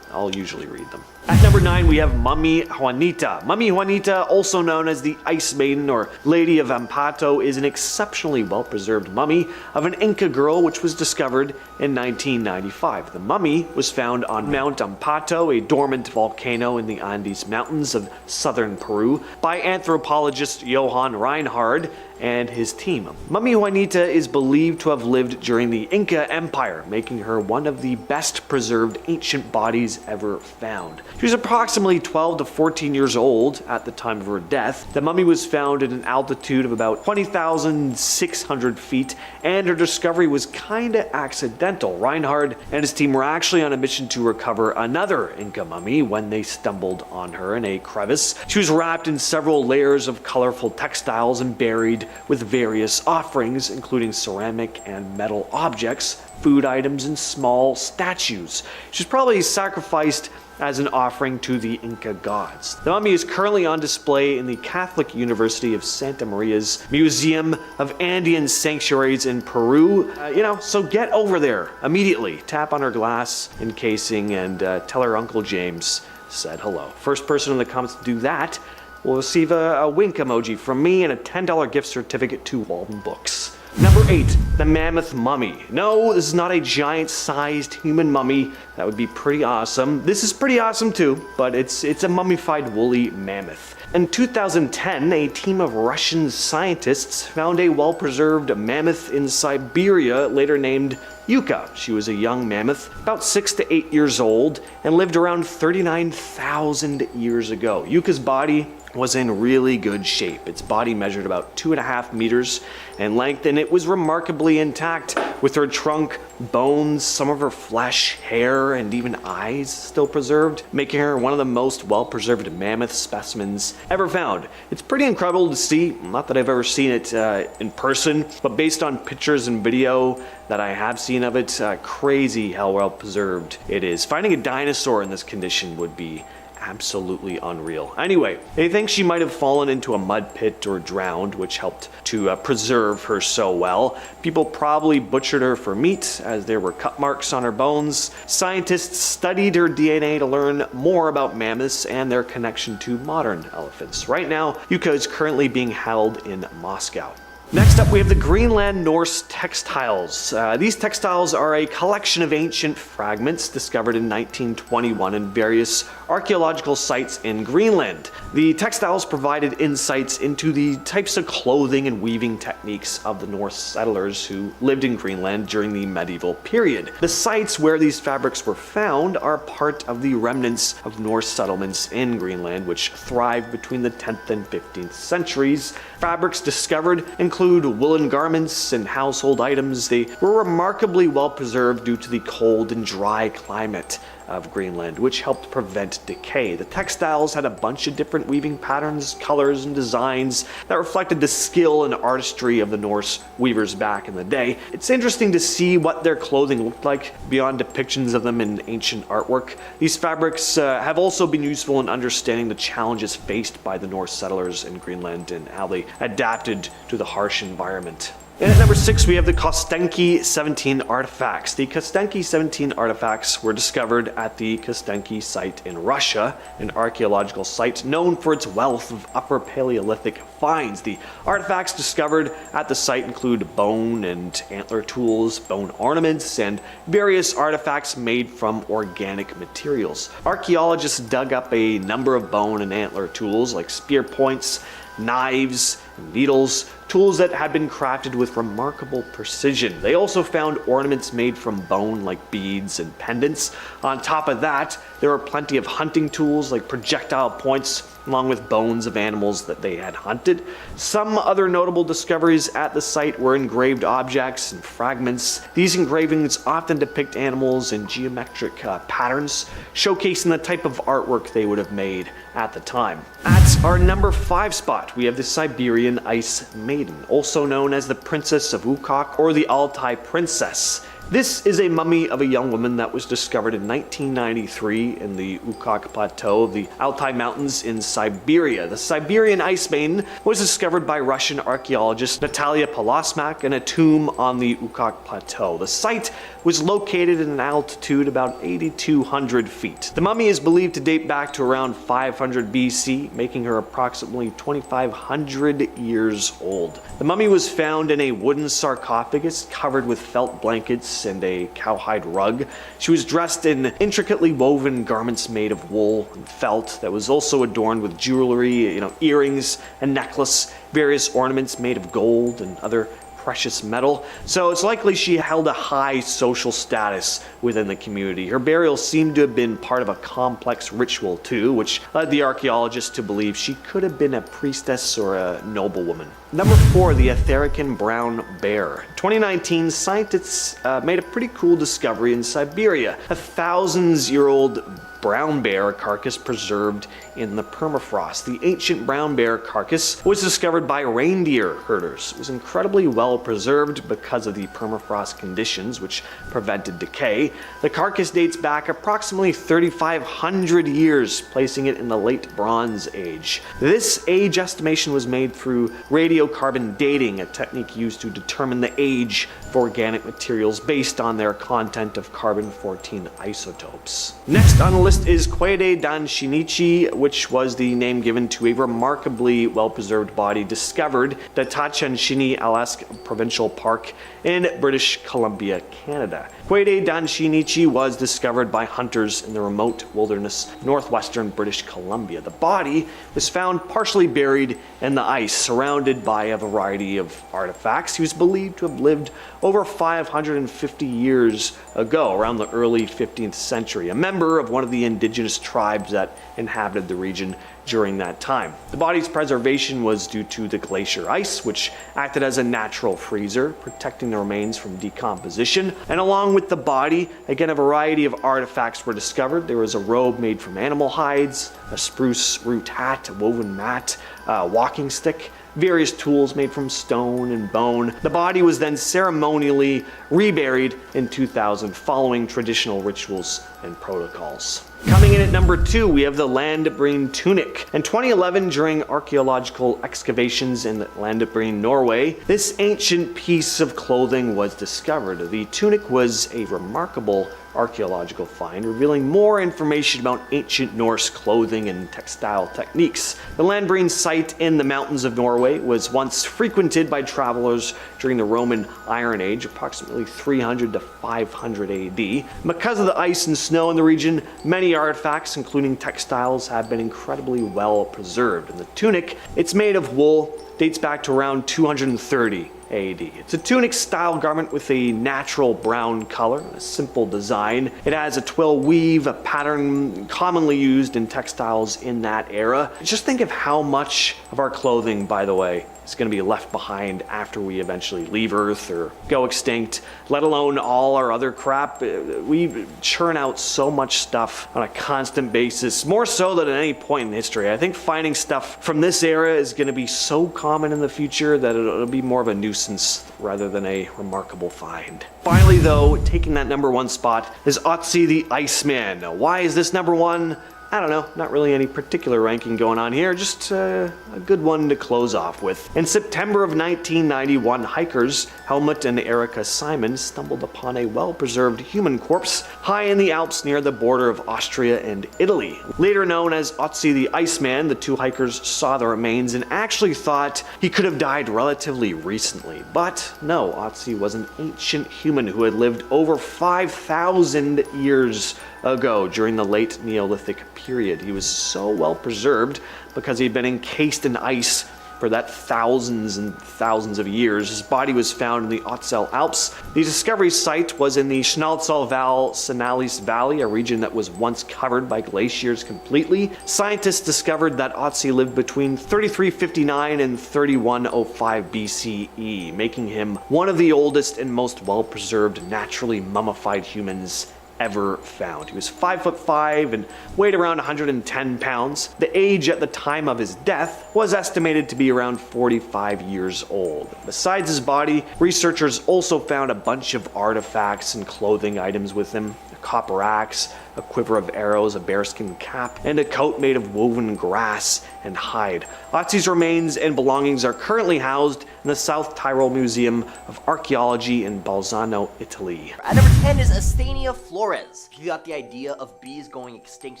I'll usually read them. At number 9, we have Mummy Juanita. Mummy Juanita, also known as the Ice Maiden or Lady of Ampato, is an exceptionally well-preserved mummy of an Inca girl which was discovered in 1995. The mummy was found on Mount Ampato, a dormant volcano in the Andes Mountains of southern Peru, by anthropologist Johann Reinhard and his team. Mummy Juanita is believed to have lived during the Inca Empire, making her one of the best preserved ancient bodies ever found. She was approximately 12 to 14 years old at the time of her death. The mummy was found at an altitude of about 20,600 feet, and her discovery was kinda accidental. Reinhard and his team were actually on a mission to recover another Inca mummy when they stumbled on her in a crevice. She was wrapped in several layers of colorful textiles and buried with various offerings, including ceramic and metal objects, food items, and small statues. She was probably sacrificed as an offering to the Inca gods. The mummy is currently on display in the Catholic University of Santa Maria's Museum of Andean Sanctuaries in Peru. So get over there immediately. Tap on her glass encasing and tell her Uncle James said hello. First person in the comments to do that will receive a wink emoji from me and a $10 gift certificate to Walden Books. Number 8, the Mammoth Mummy. No, this is not a giant-sized human mummy. That would be pretty awesome. This is pretty awesome too, but it's a mummified woolly mammoth. In 2010, a team of Russian scientists found a well-preserved mammoth in Siberia, later named Yuka. She was a young mammoth, about 6 to 8 years old, and lived around 39,000 years ago. Yuka's body was in really good shape. Its body measured about 2.5 meters in length, and it was remarkably intact, with her trunk, bones, some of her flesh, hair, and even eyes still preserved, making her one of the most well-preserved mammoth specimens ever found. It's pretty incredible to see, not that I've ever seen it in person, but based on pictures and video that I have seen of it, crazy how well preserved it is. Finding a dinosaur in this condition would be absolutely unreal. Anyway, they think she might have fallen into a mud pit or drowned, which helped to preserve her so well. People probably butchered her for meat, as there were cut marks on her bones. Scientists studied her DNA to learn more about mammoths and their connection to modern elephants. Right now, Yuka is currently being held in Moscow. Next up, we have the Greenland Norse textiles. These textiles are a collection of ancient fragments discovered in 1921 in various archaeological sites in Greenland. The textiles provided insights into the types of clothing and weaving techniques of the Norse settlers who lived in Greenland during the medieval period. The sites where these fabrics were found are part of the remnants of Norse settlements in Greenland, which thrived between the 10th and 15th centuries. Fabrics discovered include woolen garments and household items. They were remarkably well preserved due to the cold and dry climate of Greenland, which helped prevent decay. The textiles had a bunch of different weaving patterns, colors, and designs that reflected the skill and artistry of the Norse weavers back in the day. It's interesting to see what their clothing looked like beyond depictions of them in ancient artwork. These fabrics have also been useful in understanding the challenges faced by the Norse settlers in Greenland and how they adapted to the harsh environment. And at number 6, we have the Kostenki 17 artifacts. The Kostenki 17 artifacts were discovered at the Kostenki site in Russia, an archaeological site known for its wealth of Upper Paleolithic finds. The artifacts discovered at the site include bone and antler tools, bone ornaments, and various artifacts made from organic materials. Archaeologists dug up a number of bone and antler tools like spear points, knives, and needles, tools that had been crafted with remarkable precision. They also found ornaments made from bone like beads and pendants. On top of that, there were plenty of hunting tools like projectile points, along with bones of animals that they had hunted. accepted. Some other notable discoveries at the site were engraved objects and fragments. These engravings often depict animals in geometric patterns, showcasing the type of artwork they would have made at the time. At our number 5 spot, we have the Siberian Ice Maiden, also known as the Princess of Ukok or the Altai Princess. This is a mummy of a young woman that was discovered in 1993 in the Ukok Plateau of the Altai Mountains in Siberia. The Siberian Ice Maiden was discovered by Russian archaeologist Natalia Polosmak in a tomb on the Ukok Plateau. The site was located at an altitude about 8,200 feet. The mummy is believed to date back to around 500 BC, making her approximately 2,500 years old. The mummy was found in a wooden sarcophagus covered with felt blankets and a cowhide rug. She was dressed in intricately woven garments made of wool and felt that was also adorned with jewelry, earrings, a necklace, various ornaments made of gold and other precious metal. So it's likely she held a high social status within the community. Her burial seemed to have been part of a complex ritual too, which led the archaeologists to believe she could have been a priestess or a noblewoman. Number 4, the Etherican brown bear. In 2019, scientists made a pretty cool discovery in Siberia. A thousands-year-old brown bear carcass preserved in the permafrost. The ancient brown bear carcass was discovered by reindeer herders. It was incredibly well preserved because of the permafrost conditions which prevented decay. The carcass dates back approximately 3,500 years, placing it in the late Bronze Age. This age estimation was made through radiocarbon dating, a technique used to determine the age of organic materials based on their content of carbon-14 isotopes. Next on the list is Quede Dan Shinichi, which was the name given to a remarkably well-preserved body discovered at the Tatshenshini Alaska Provincial Park in British Columbia, Canada. Quede Dan Shinichi was discovered by hunters in the remote wilderness northwestern British Columbia. The body was found partially buried in the ice, surrounded by a variety of artifacts. He was believed to have lived over 550 years ago, around the early 15th century, a member of one of the indigenous tribes that inhabited the region during that time. The body's preservation was due to the glacier ice, which acted as a natural freezer, protecting the remains from decomposition. And along with the body, again, a variety of artifacts were discovered. There was a robe made from animal hides, a spruce root hat, a woven mat, a walking stick, various tools made from stone and bone. The body was then ceremonially reburied in 2000 following traditional rituals and protocols. Coming in at number 2, we have the Landbreen tunic. In 2011, during archaeological excavations in Landbreen, Norway, this ancient piece of clothing was discovered. The tunic was a remarkable archaeological find, revealing more information about ancient Norse clothing and textile techniques. The Landbreen site in the mountains of Norway was once frequented by travelers during the Roman Iron Age, approximately 300 to 500 AD. Because of the ice and snow in the region, many artifacts, including textiles, have been incredibly well preserved. And the tunic, it's made of wool, dates back to around 230 AD. It's a tunic-style garment with a natural brown color and a simple design. It has a twill weave, a pattern commonly used in textiles in that era. Just think of how much of our clothing, by the way, is going to be left behind after we eventually leave Earth or go extinct, let alone all our other crap. We churn out so much stuff on a constant basis, more so than at any point in history. I think finding stuff from this era is going to be so common in the future that it'll be more of a nuisance rather than a remarkable find. Finally though, taking that number 1 spot is Otzi the Iceman. Now, why is this number 1? I don't know, not really any particular ranking going on here, just a good one to close off with. In September of 1991, hikers Helmut and Erika Simon stumbled upon a well-preserved human corpse high in the Alps near the border of Austria and Italy. Later known as Otzi the Iceman, the two hikers saw the remains and actually thought he could have died relatively recently. But no, Otzi was an ancient human who had lived over 5,000 years ago during the late Neolithic period. He was so well preserved because he'd been encased in ice For that thousands and thousands of years, his body was found in the Ötztal Alps. The discovery site was in the Schnalzalval-Sanalis Valley, a region that was once covered by glaciers completely. Scientists discovered that Ötzi lived between 3359 and 3105 BCE, making him one of the oldest and most well-preserved naturally mummified humans ever found. He was 5'5" and weighed around 110 pounds. The age at the time of his death was estimated to be around 45 years old. Besides his body, researchers also found a bunch of artifacts and clothing items with him. A copper axe, a quiver of arrows, a bearskin cap, and a coat made of woven grass and hide. Ötzi's remains and belongings are currently housed in the South Tyrol Museum of Archaeology in Bolzano, Italy. At number 10 is Asthenia flores. If you thought the idea of bees going extinct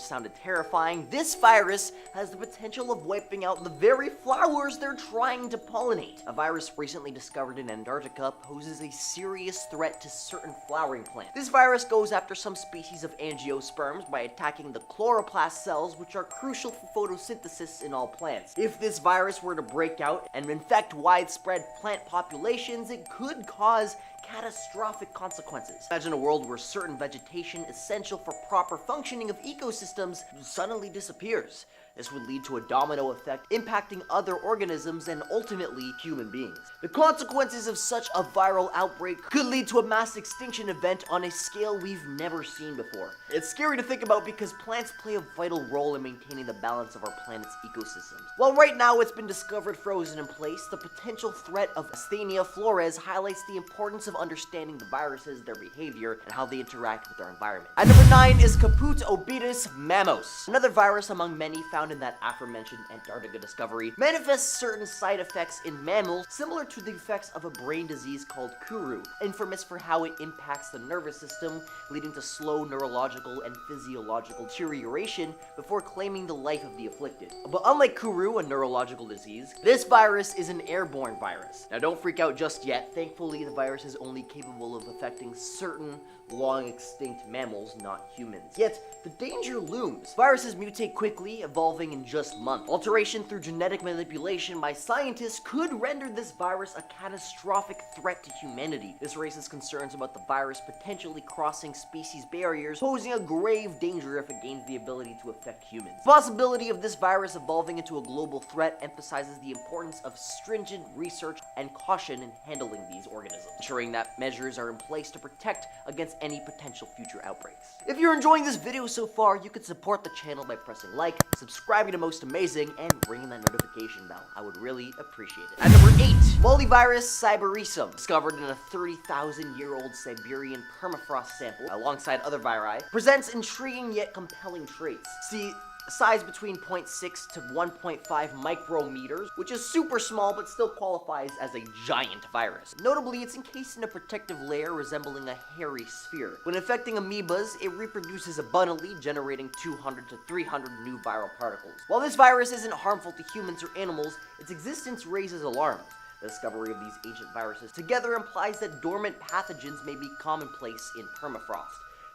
sounded terrifying, this virus has the potential of wiping out the very flowers they're trying to pollinate. A virus recently discovered in Antarctica poses a serious threat to certain flowering plants. This virus goes after some species of angiosperms by attacking the chloroplast cells, which are crucial for photosynthesis in all plants. If this virus were to break out and infect widespread plant populations, it could cause catastrophic consequences. Imagine a world where certain vegetation essential for proper functioning of ecosystems suddenly disappears. This would lead to a domino effect impacting other organisms and ultimately human beings. The consequences of such a viral outbreak could lead to a mass extinction event on a scale we've never seen before. It's scary to think about because plants play a vital role in maintaining the balance of our planet's ecosystems. While right now it's been discovered frozen in place, the potential threat of Asthenia flores highlights the importance of understanding the viruses, their behavior, and how they interact with our environment. At number 9 is Caput obitus mammos. Another virus among many found in that aforementioned Antarctica discovery manifests certain side effects in mammals similar to the effects of a brain disease called Kuru, infamous for how it impacts the nervous system, leading to slow neurological and physiological deterioration before claiming the life of the afflicted. But unlike Kuru, a neurological disease, this virus is an airborne virus. Now don't freak out just yet. Thankfully, the virus is only capable of affecting certain long extinct mammals, not humans. Yet, the danger looms. Viruses mutate quickly, evolving in just months. Alteration through genetic manipulation by scientists could render this virus a catastrophic threat to humanity. This raises concerns about the virus potentially crossing species barriers, posing a grave danger if it gains the ability to affect humans. The possibility of this virus evolving into a global threat emphasizes the importance of stringent research and caution in handling these organisms, ensuring that measures are in place to protect against any potential future outbreaks. If you're enjoying this video so far, you could support the channel by pressing like, subscribing to Most Amazing, and ringing that notification bell. I would really appreciate it. At number 8, Mollivirus sibiricum, discovered in a 30,000-year-old Siberian permafrost sample alongside other viri, presents intriguing yet compelling traits. See, size between 0.6 to 1.5 micrometers, which is super small but still qualifies as a giant virus. Notably, it's encased in a protective layer resembling a hairy sphere. When infecting amoebas, it reproduces abundantly, generating 200 to 300 new viral particles. While this virus isn't harmful to humans or animals, its existence raises alarms. The discovery of these ancient viruses together implies that dormant pathogens may be commonplace in permafrost.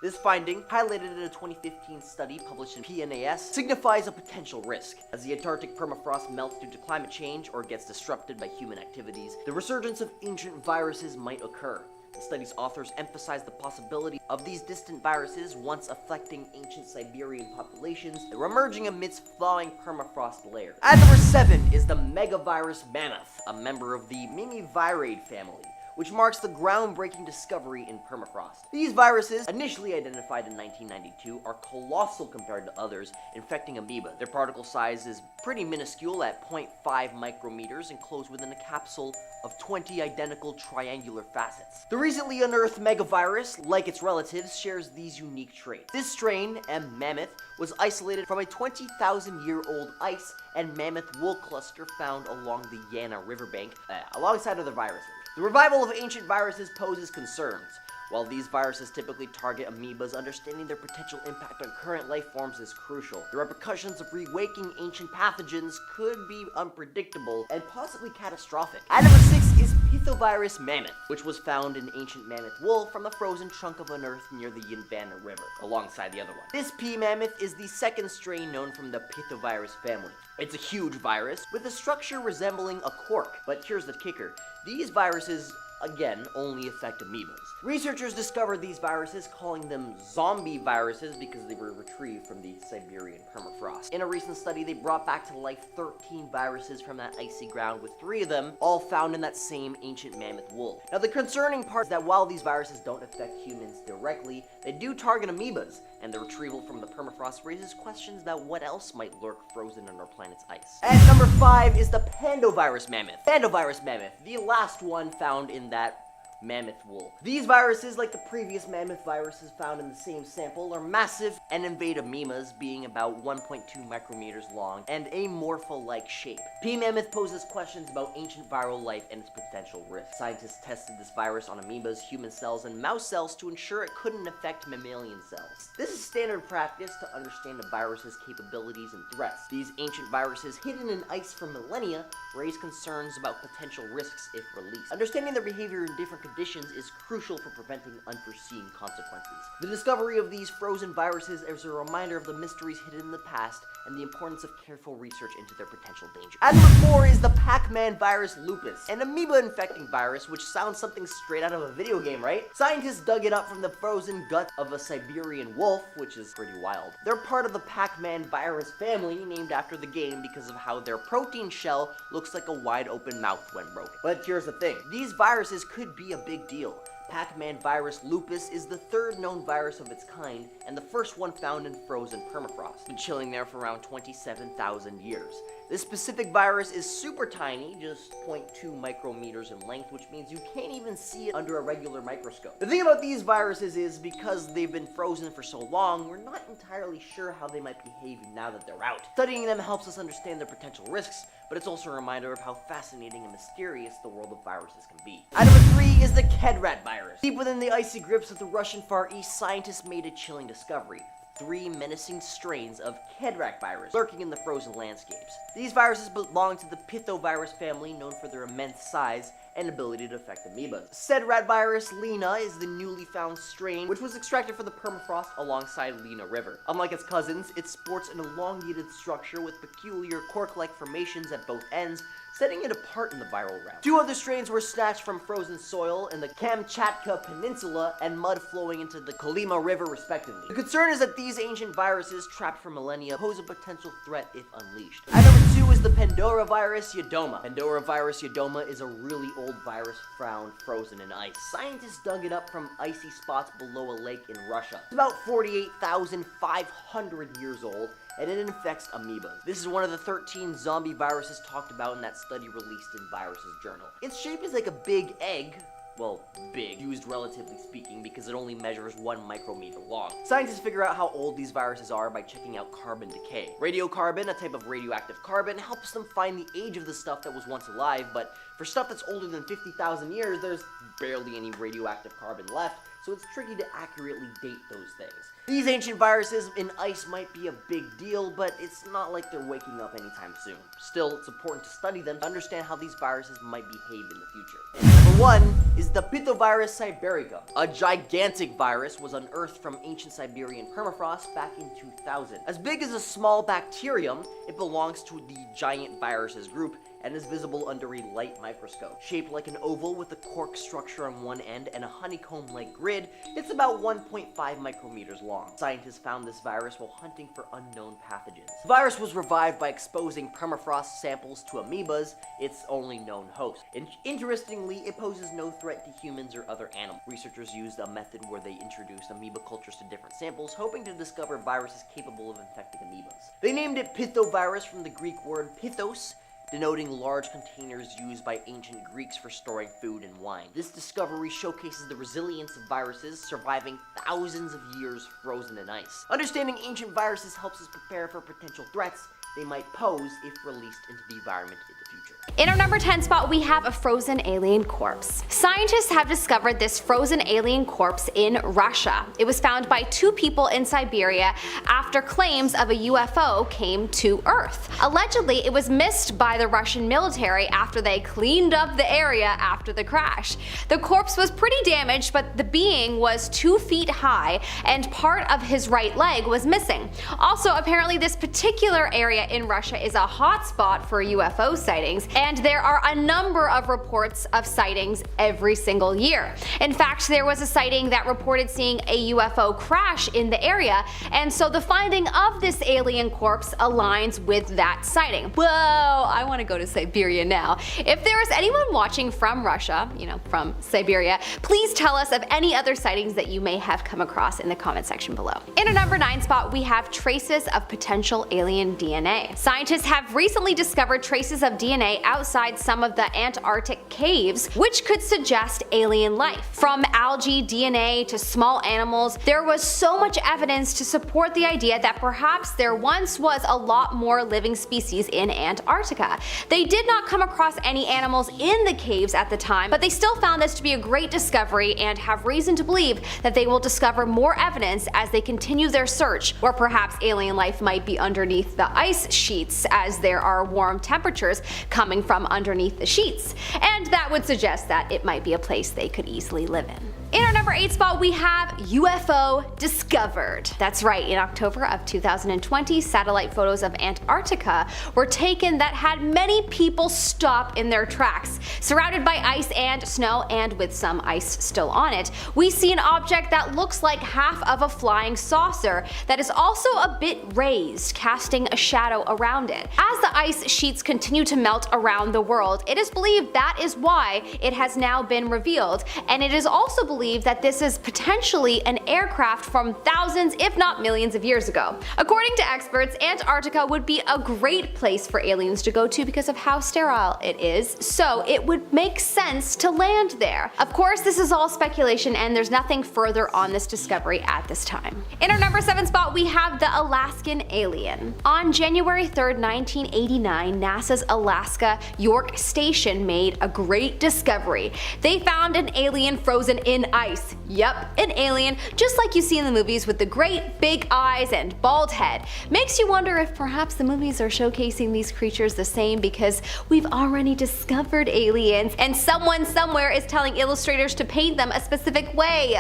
This finding, highlighted in a 2015 study published in PNAS, signifies a potential risk. As the Antarctic permafrost melts due to climate change or gets disrupted by human activities, the resurgence of ancient viruses might occur. The study's authors emphasize the possibility of these distant viruses once affecting ancient Siberian populations that were emerging amidst thawing permafrost layers. At number 7 is the megavirus mammoth, a member of the Mimiviridae family, which marks the groundbreaking discovery in permafrost. These viruses, initially identified in 1992, are colossal compared to others, infecting amoeba. Their particle size is pretty minuscule at 0.5 micrometers, enclosed within a capsule of 20 identical triangular facets. The recently unearthed megavirus, like its relatives, shares these unique traits. This strain, M. mammoth, was isolated from a 20,000-year-old ice and mammoth wool cluster found along the Yana riverbank, alongside other viruses. The revival of ancient viruses poses concerns. While these viruses typically target amoebas, understanding their potential impact on current life forms is crucial. The repercussions of rewaking ancient pathogens could be unpredictable and possibly catastrophic. At number 6 is pithovirus mammoth, which was found in ancient mammoth wool from the frozen trunk of an earth near the Yinvana River, alongside the other one. This P. mammoth is the second strain known from the pithovirus family. It's a huge virus with a structure resembling a cork, but here's the kicker. These viruses, again, only affect amoebas. Researchers discovered these viruses, calling them zombie viruses because they were retrieved from the Siberian permafrost. In a recent study, they brought back to life 13 viruses from that icy ground, with 3 of them all found in that same ancient mammoth wool. Now, the concerning part is that while these viruses don't affect humans directly, they do target amoebas, and the retrieval from the permafrost raises questions about what else might lurk frozen on our planet's ice. And number 5 is the pandovirus mammoth. Pandovirus mammoth, the last one found in that mammoth wool. These viruses, like the previous mammoth viruses found in the same sample, are massive and invade amoebas, being about 1.2 micrometers long and a morpho-like shape. P. mammoth poses questions about ancient viral life and its potential risks. Scientists tested this virus on amoebas, human cells, and mouse cells to ensure it couldn't affect mammalian cells. This is standard practice to understand a virus's capabilities and threats. These ancient viruses, hidden in ice for millennia, raise concerns about potential risks if released. Understanding their behavior in different conditions is crucial for preventing unforeseen consequences. The discovery of these frozen viruses is a reminder of the mysteries hidden in the past and the importance of careful research into their potential danger. And number 4 is the Pac-Man virus lupus, an amoeba-infecting virus which sounds something straight out of a video game, right? Scientists dug it up from the frozen gut of a Siberian wolf, which is pretty wild. They're part of the Pac-Man virus family, named after the game because of how their protein shell looks like a wide-open mouth when broken. But here's the thing, these viruses could be a big deal. Pac-Man virus lupus is the 3rd known virus of its kind, and the first one found in frozen permafrost. Been chilling there for around 27,000 years. This specific virus is super tiny, just 0.2 micrometers in length, which means you can't even see it under a regular microscope. The thing about these viruses is, because they've been frozen for so long, we're not entirely sure how they might behave now that they're out. Studying them helps us understand their potential risks, but it's also a reminder of how fascinating and mysterious the world of viruses can be. And number 3 is the Kedrat virus. Deep within the icy grips of the Russian Far East, scientists made a chilling discovery. 3 menacing strains of Kedrat virus lurking in the frozen landscapes. These viruses belong to the pithovirus family, known for their immense size and ability to affect amoebas. Sedrat virus Lena is the newly found strain, which was extracted from the permafrost alongside Lena River. Unlike its cousins, it sports an elongated structure with peculiar cork-like formations at both ends, setting it apart in the viral realm. 2 other strains were snatched from frozen soil in the Kamchatka Peninsula and mud flowing into the Kolyma River, respectively. The concern is that these ancient viruses, trapped for millennia, pose a potential threat if unleashed. And number 2 is the Pandoravirus yedoma. Pandoravirus yedoma is a really old virus found frozen in ice. Scientists dug it up from icy spots below a lake in Russia. It's about 48,500 years old, and it infects amoebas. This is one of the 13 zombie viruses talked about in that study released in Viruses Journal. Its shape is like a big egg. Well, big, used relatively speaking, because it only measures 1 micrometer long. Scientists figure out how old these viruses are by checking out carbon decay. Radiocarbon, a type of radioactive carbon, helps them find the age of the stuff that was once alive, but for stuff that's older than 50,000 years, there's barely any radioactive carbon left, so it's tricky to accurately date those things. These ancient viruses in ice might be a big deal, but it's not like they're waking up anytime soon. Still, it's important to study them to understand how these viruses might behave in the future. And number 1 is the Pithovirus siberica. A gigantic virus was unearthed from ancient Siberian permafrost back in 2000. As big as a small bacterium, it belongs to the giant viruses group and is visible under a light microscope. Shaped like an oval with a cork structure on one end and a honeycomb-like grid, it's about 1.5 micrometers long. Scientists found this virus while hunting for unknown pathogens. The virus was revived by exposing permafrost samples to amoebas, its only known host. Interestingly, it poses no threat to humans or other animals. Researchers used a method where they introduced amoeba cultures to different samples, hoping to discover viruses capable of infecting amoebas. They named it pithovirus from the Greek word pithos, denoting large containers used by ancient Greeks for storing food and wine. This discovery showcases the resilience of viruses surviving thousands of years frozen in ice. Understanding ancient viruses helps us prepare for potential threats they might pose if released into the environment in the future. future. In our number 10 spot, we have a frozen alien corpse. Scientists have discovered this frozen alien corpse in Russia. It was found by 2 people in Siberia after claims of a UFO came to Earth. Allegedly, it was missed by the Russian military after they cleaned up the area after the crash. The corpse was pretty damaged, but the being was 2 feet high and part of his right leg was missing. Also, apparently this particular area in Russia is a hotspot for UFO sightings, and there are a number of reports of sightings every single year. In fact, there was a sighting that reported seeing a UFO crash in the area, and so the finding of this alien corpse aligns with that sighting. Whoa, I want to go to Siberia now. If there is anyone watching from Russia, from Siberia, please tell us of any other sightings that you may have come across in the comment section below. In our number 9 spot, we have traces of potential alien DNA. Scientists have recently discovered traces of DNA outside some of the Antarctic caves, which could suggest alien life. From algae DNA to small animals, there was so much evidence to support the idea that perhaps there once was a lot more living species in Antarctica. They did not come across any animals in the caves at the time, but they still found this to be a great discovery and have reason to believe that they will discover more evidence as they continue their search, or perhaps alien life might be underneath the ice sheets as there are warm temperatures coming from underneath the sheets, and that would suggest that it might be a place they could easily live in. In our number 8 spot, we have UFO discovered. That's right, in October of 2020, satellite photos of Antarctica were taken that had many people stop in their tracks. Surrounded by ice and snow, and with some ice still on it, we see an object that looks like half of a flying saucer that is also a bit raised, casting a shadow around it. As the ice sheets continue to melt around the world, it is believed that is why it has now been revealed, and it is also believed that this is potentially an aircraft from thousands if not millions of years ago. According to experts, Antarctica would be a great place for aliens to go to because of how sterile it is, so it would make sense to land there. Of course, this is all speculation and there's nothing further on this discovery at this time. In our number 7 spot, we have the Alaskan alien. On January 3rd, 1989, NASA's Alaska York Station made a great discovery. They found an alien frozen in ice. Yep, an alien, just like you see in the movies with the great big eyes and bald head. Makes you wonder if perhaps the movies are showcasing these creatures the same because we've already discovered aliens and someone somewhere is telling illustrators to paint them a specific way.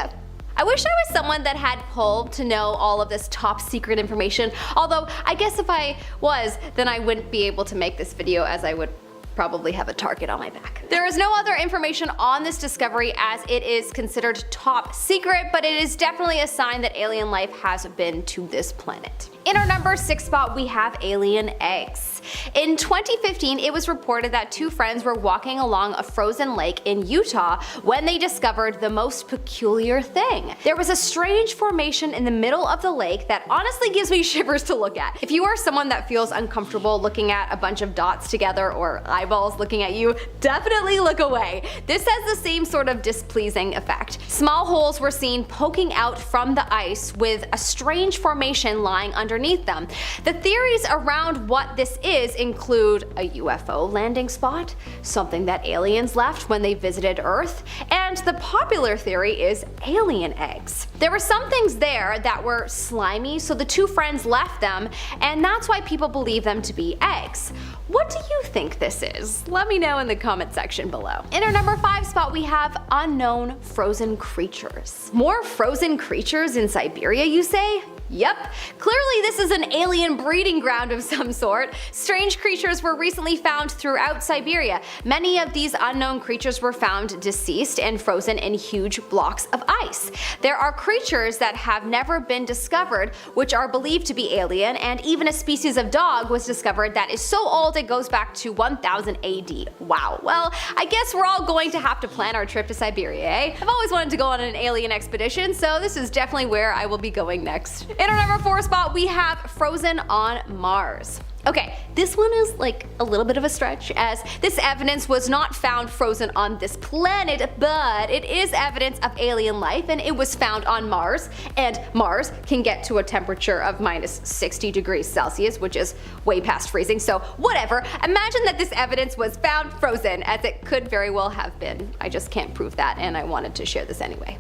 I wish I was someone that had pull to know all of this top secret information, although I guess if I was, then I wouldn't be able to make this video as I would probably have a target on my back. There is no other information on this discovery as it is considered top secret, but it is definitely a sign that alien life has been to this planet. In our number 6 spot, we have alien eggs. In 2015, it was reported that 2 friends were walking along a frozen lake in Utah when they discovered the most peculiar thing. There was a strange formation in the middle of the lake that honestly gives me shivers to look at. If you are someone that feels uncomfortable looking at a bunch of dots together or eyeballs looking at you, definitely look away. This has the same sort of displeasing effect. Small holes were seen poking out from the ice with a strange formation lying underneath them. The theories around what this is include a UFO landing spot, something that aliens left when they visited Earth, and the popular theory is alien eggs. There were some things there that were slimy, so the 2 friends left them, and that's why people believe them to be eggs. What do you think this is? Let me know in the comment section below. In our number 5 spot, we have unknown frozen creatures. More frozen creatures in Siberia, you say? Yep, clearly this is an alien breeding ground of some sort. Strange creatures were recently found throughout Siberia. Many of these unknown creatures were found deceased and frozen in huge blocks of ice. There are creatures that have never been discovered which are believed to be alien, and even a species of dog was discovered that is so old it goes back to 1000 AD. Wow, well, I guess we're all going to have to plan our trip to Siberia, eh? I've always wanted to go on an alien expedition, so this is definitely where I will be going next. In our number 4 spot, we have frozen on Mars. Okay, this one is like a little bit of a stretch, as this evidence was not found frozen on this planet, but it is evidence of alien life, and it was found on Mars, and Mars can get to a temperature of minus 60 degrees Celsius, which is way past freezing, so whatever. Imagine that this evidence was found frozen, as it could very well have been. I just can't prove that, and I wanted to share this anyway.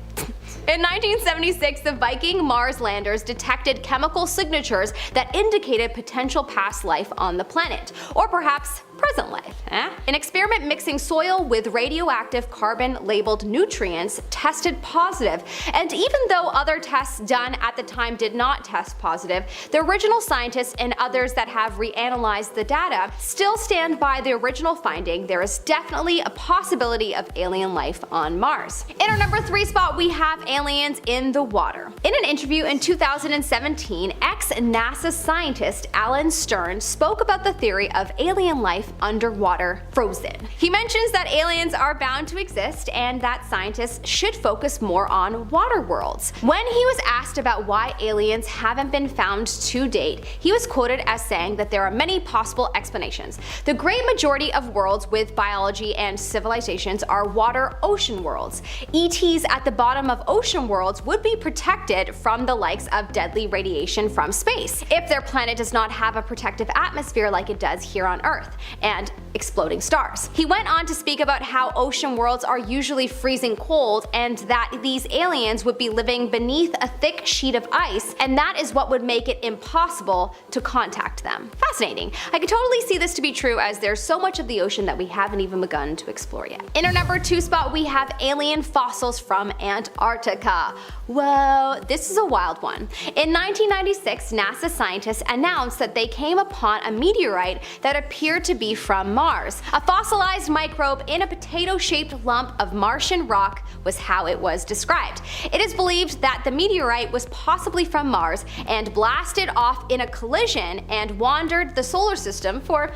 In 1976, the Viking Mars landers detected chemical signatures that indicated potential past life on the planet, or perhaps present life. An experiment mixing soil with radioactive carbon-labeled nutrients tested positive, and even though other tests done at the time did not test positive, the original scientists and others that have reanalyzed the data still stand by the original finding. There is definitely a possibility of alien life on Mars. In our number 3 spot, we have aliens in the water. In an interview in 2017, ex-NASA scientist Alan Stern spoke about the theory of alien life underwater frozen. He mentions that aliens are bound to exist and that scientists should focus more on water worlds. When he was asked about why aliens haven't been found to date, he was quoted as saying that there are many possible explanations. The great majority of worlds with biology and civilizations are water-ocean worlds. ETs at the bottom of ocean worlds would be protected from the likes of deadly radiation from space, if their planet does not have a protective atmosphere like it does here on Earth, and exploding stars. He went on to speak about how ocean worlds are usually freezing cold, and that these aliens would be living beneath a thick sheet of ice, and that is what would make it impossible to contact them. Fascinating. I could totally see this to be true, as there's so much of the ocean that we haven't even begun to explore yet. In our number 2 spot, we have alien fossils from Antarctica. Whoa, this is a wild one. In 1996, NASA scientists announced that they came upon a meteorite that appeared to be from Mars. A fossilized microbe in a potato-shaped lump of Martian rock was how it was described. It is believed that the meteorite was possibly from Mars and blasted off in a collision and wandered the solar system for,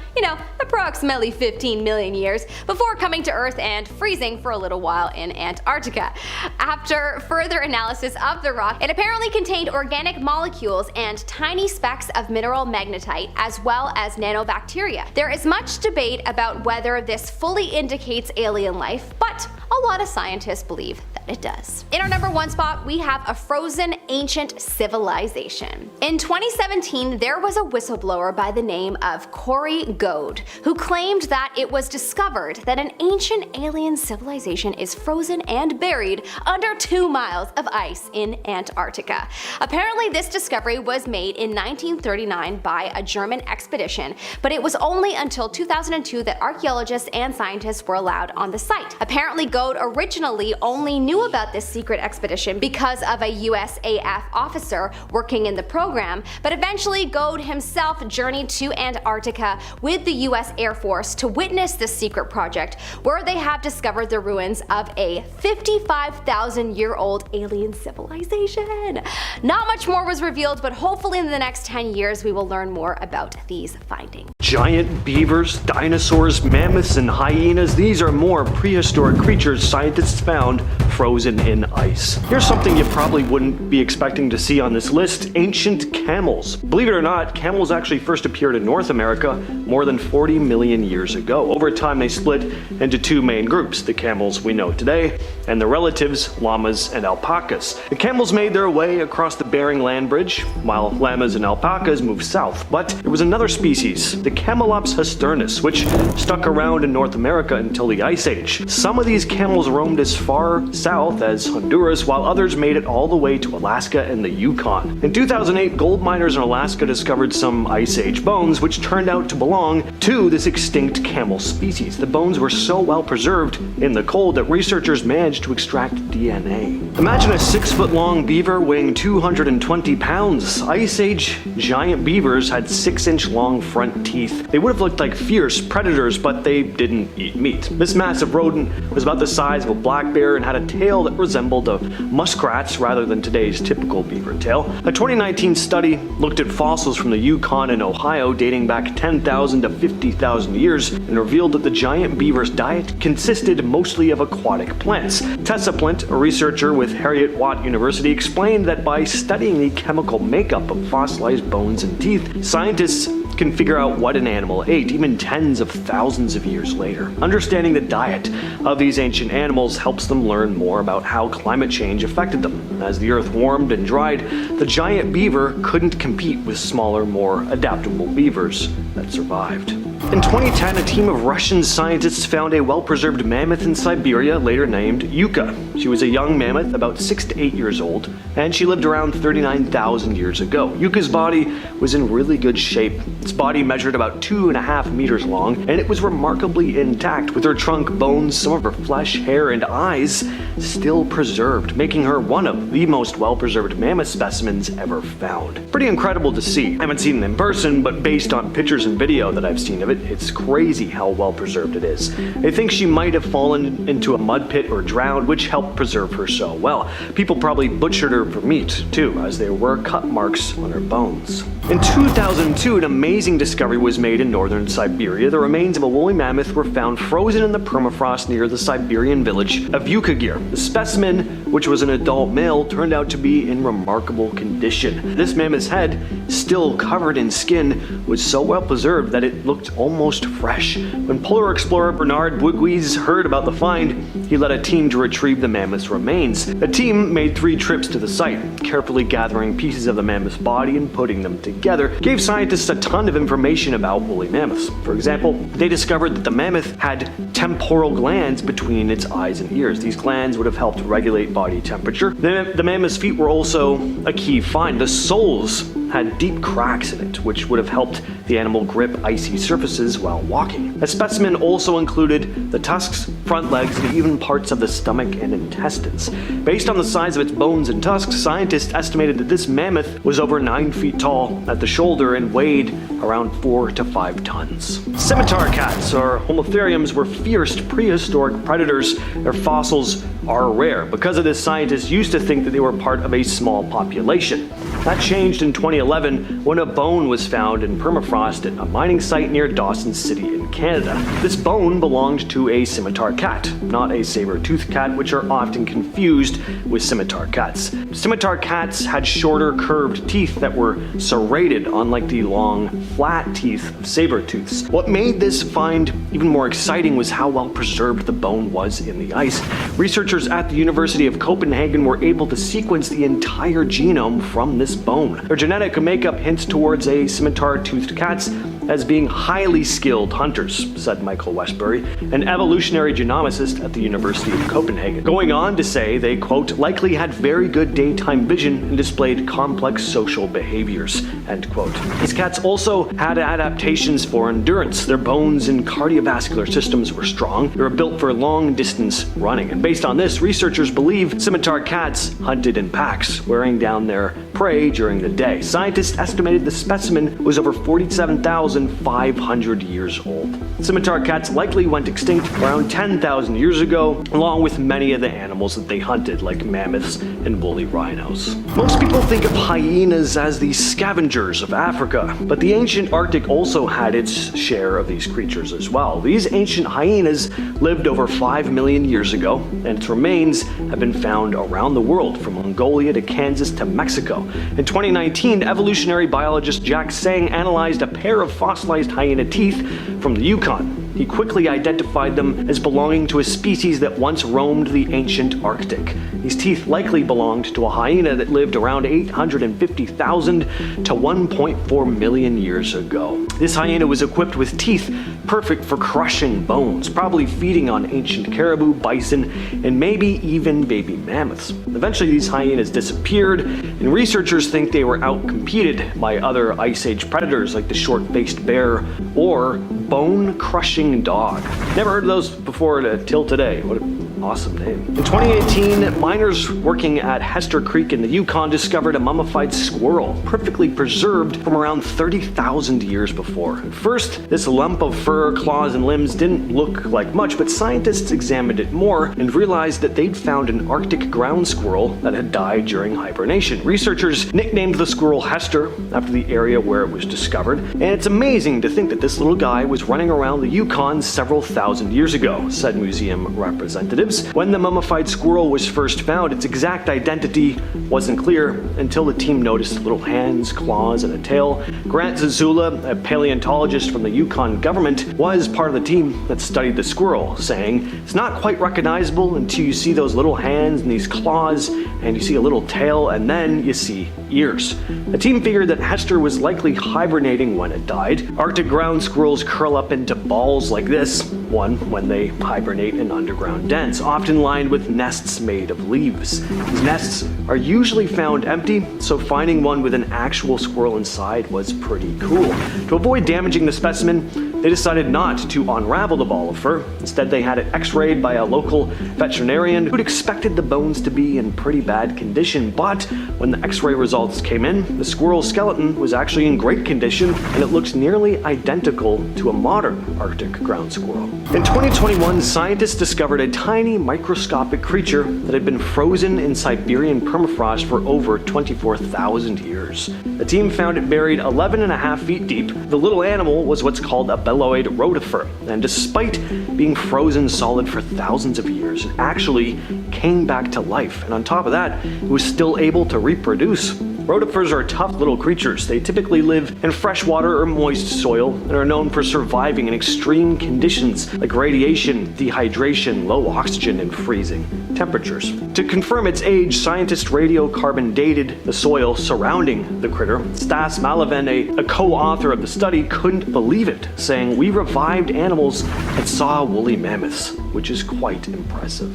approximately 15 million years before coming to Earth and freezing for a little while in Antarctica. After further analysis of the rock, it apparently contained organic molecules and tiny specks of mineral magnetite, as well as nanobacteria. There is much debate about whether this fully indicates alien life, but a lot of scientists believe that it does. In our number 1 spot, we have a frozen ancient civilization. In 2017, there was a whistleblower by the name of Corey Goad, who claimed that it was discovered that an ancient alien civilization is frozen and buried under 2 miles of ice in Antarctica. Apparently, this discovery was made in 1939 by a German expedition, but it was only until 2002 that archaeologists and scientists were allowed on the site. Apparently, Goad originally only knew about this secret expedition because of a USAF officer working in the program, but eventually Goad himself journeyed to Antarctica with the US Air Force to witness this secret project, where they have discovered the ruins of a 55,000-year-old alien civilization. Not much more was revealed, but hopefully in the next 10 years we will learn more about these findings. Giant beavers, dinosaurs, mammoths, and hyenas, these are more prehistoric creatures scientists found frozen in ice. Here's something you probably wouldn't be expecting to see on this list: ancient camels. Believe it or not, camels actually first appeared in North America more than 40 million years ago. Over time, they split into 2 main groups: the camels we know today, and the relatives, llamas and alpacas. The camels made their way across the Bering Land Bridge, while llamas and alpacas moved south. But there was another species, the Camelops hasturnus, which stuck around in North America until the Ice Age. Some of these camels roamed as far south as Honduras, while others made it all the way to Alaska and the Yukon. In 2008, gold miners in Alaska discovered some Ice Age bones, which turned out to belong to this extinct camel species. The bones were so well preserved in the cold that researchers managed to extract DNA. Imagine a 6-foot-long beaver weighing 220 pounds. Ice Age giant beavers had 6-inch long front teeth. They would have looked like fierce predators, but they didn't eat meat. This massive rodent was about the size of a black bear and had a tail that resembled a muskrat's rather than today's typical beaver tail. A 2019 study looked at fossils from the Yukon and Ohio dating back 10,000 to 50,000 years and revealed that the giant beaver's diet consisted mostly of aquatic plants. Tessa Plint, a researcher with Heriot-Watt University, explained that by studying the chemical makeup of fossilized bones and teeth, scientists can figure out what an animal ate even tens of thousands of years later. Understanding the diet of these ancient animals helps them learn more about how climate change affected them. As the earth warmed and dried, the giant beaver couldn't compete with smaller, more adaptable beavers that survived. In 2010, a team of Russian scientists found a well-preserved mammoth in Siberia, later named Yuka. She was a young mammoth, about 6 to 8 years old, and she lived around 39,000 years ago. Yuka's body was in really good shape. Its body measured about 2.5 meters long, and it was remarkably intact, with her trunk, bones, some of her flesh, hair, and eyes still preserved, making her one of the most well-preserved mammoth specimens ever found. Pretty incredible to see. I haven't seen it in person, but based on pictures and video that I've seen of it, it's crazy how well preserved it is. They think she might have fallen into a mud pit or drowned, which helped preserve her so well. People probably butchered her for meat, too, as there were cut marks on her bones. In 2002, an amazing discovery was made in northern Siberia. The remains of a woolly mammoth were found frozen in the permafrost near the Siberian village of Yukagir. The specimen, which was an adult male, turned out to be in remarkable condition. This mammoth's head, still covered in skin, was so well preserved that it looked almost fresh. When polar explorer Bernard Bouygues heard about the find, he led a team to retrieve the mammoth's remains. The team made 3 trips to the site, carefully gathering pieces of the mammoth's body and putting them together. It gave scientists a ton of information about woolly mammoths. For example, they discovered that the mammoth had temporal glands between its eyes and ears. These glands would have helped regulate body temperature. The mammoth's feet were also a key find. The soles had deep cracks in it, which would have helped the animal grip icy surfaces while walking. The specimen also included the tusks, front legs, and even parts of the stomach and intestines. Based on the size of its bones and tusks, scientists estimated that this mammoth was over 9 feet tall at the shoulder and weighed around 4 to 5 tons. Scimitar cats, or homotheriums, were fierce prehistoric predators. Their fossils are rare. Because of this, scientists used to think that they were part of a small population. That changed in 2011 when a bone was found in permafrost at a mining site near Dawson City in Canada. This bone belonged to a scimitar cat, not a saber-toothed cat, which are often confused with scimitar cats. Scimitar cats had shorter, curved teeth that were serrated, unlike the long, flat teeth of saber-tooths. What made this find even more exciting was how well preserved the bone was in the ice. Researchers at the University of Copenhagen were able to sequence the entire genome from this bone. Their genetic makeup hints towards a scimitar-toothed cats as being highly skilled hunters, said Michael Westbury, an evolutionary genomicist at the University of Copenhagen, going on to say they, quote, likely had very good daytime vision and displayed complex social behaviors, end quote. These cats also had adaptations for endurance. Their bones and cardiovascular systems were strong. They were built for long-distance running, and based on this, researchers believe scimitar cats hunted in packs, wearing down their prey during the day. Scientists estimated the specimen was over 47,500 years old. Scimitar cats likely went extinct around 10,000 years ago, along with many of the animals that they hunted, like mammoths and woolly rhinos. Most people think of hyenas as the scavengers of Africa, but the ancient Arctic also had its share of these creatures as well. These ancient hyenas lived over 5 million years ago, and its remains have been found around the world, from Mongolia to Kansas to Mexico. In 2019, evolutionary biologist Jack Sang analyzed a pair of fossilized hyena teeth from the Yukon. He quickly identified them as belonging to a species that once roamed the ancient Arctic. These teeth likely belonged to a hyena that lived around 850,000 to 1.4 million years ago. This hyena was equipped with teeth perfect for crushing bones, probably feeding on ancient caribou, bison, and maybe even baby mammoths. Eventually, these hyenas disappeared, and researchers think they were outcompeted by other Ice Age predators like the short-faced bear or bone-crushing dog. Never heard of those before till today. What an awesome name. In 2018, miners working at Hester Creek in the Yukon discovered a mummified squirrel, perfectly preserved from around 30,000 years before. At first, this lump of fur, claws, and limbs didn't look like much, but scientists examined it more and realized that they'd found an Arctic ground squirrel that had died during hibernation. Researchers nicknamed the squirrel Hester after the area where it was discovered, and it's amazing to think that this little guy was running around the Yukon several thousand years ago, said museum representatives. relatives. When the mummified squirrel was first found, its exact identity wasn't clear until the team noticed little hands, claws, and a tail. Grant Zazula, a paleontologist from the Yukon government, was part of the team that studied the squirrel, saying, "It's not quite recognizable until you see those little hands and these claws, and you see a little tail, and then you see ears." The team figured that Hester was likely hibernating when it died. Arctic ground squirrels curl up into balls like this, one when they hibernate in underground dens, often lined with nests made of leaves. These nests are usually found empty, so finding one with an actual squirrel inside was pretty cool. To avoid damaging the specimen, they decided not to unravel the ball of fur. Instead, they had it x-rayed by a local veterinarian who'd expected the bones to be in pretty bad condition, but when the x-ray results came in, the squirrel's skeleton was actually in great condition, and it looked nearly identical to a modern Arctic ground squirrel. In 2021, scientists discovered a tiny microscopic creature that had been frozen in Siberian permafrost for over 24,000 years. The team found it buried 11.5 feet deep. The little animal was what's called a beloid rotifer, and despite being frozen solid for thousands of years, it actually came back to life, and on top of that, it was still able to reproduce. Rotifers are tough little creatures. They typically live in freshwater or moist soil and are known for surviving in extreme conditions like radiation, dehydration, low oxygen, and freezing temperatures. To confirm its age, scientists radiocarbon dated the soil surrounding the critter. Stas Malaven, a co-author of the study, couldn't believe it, saying, "We revived animals that saw woolly mammoths," which is quite impressive.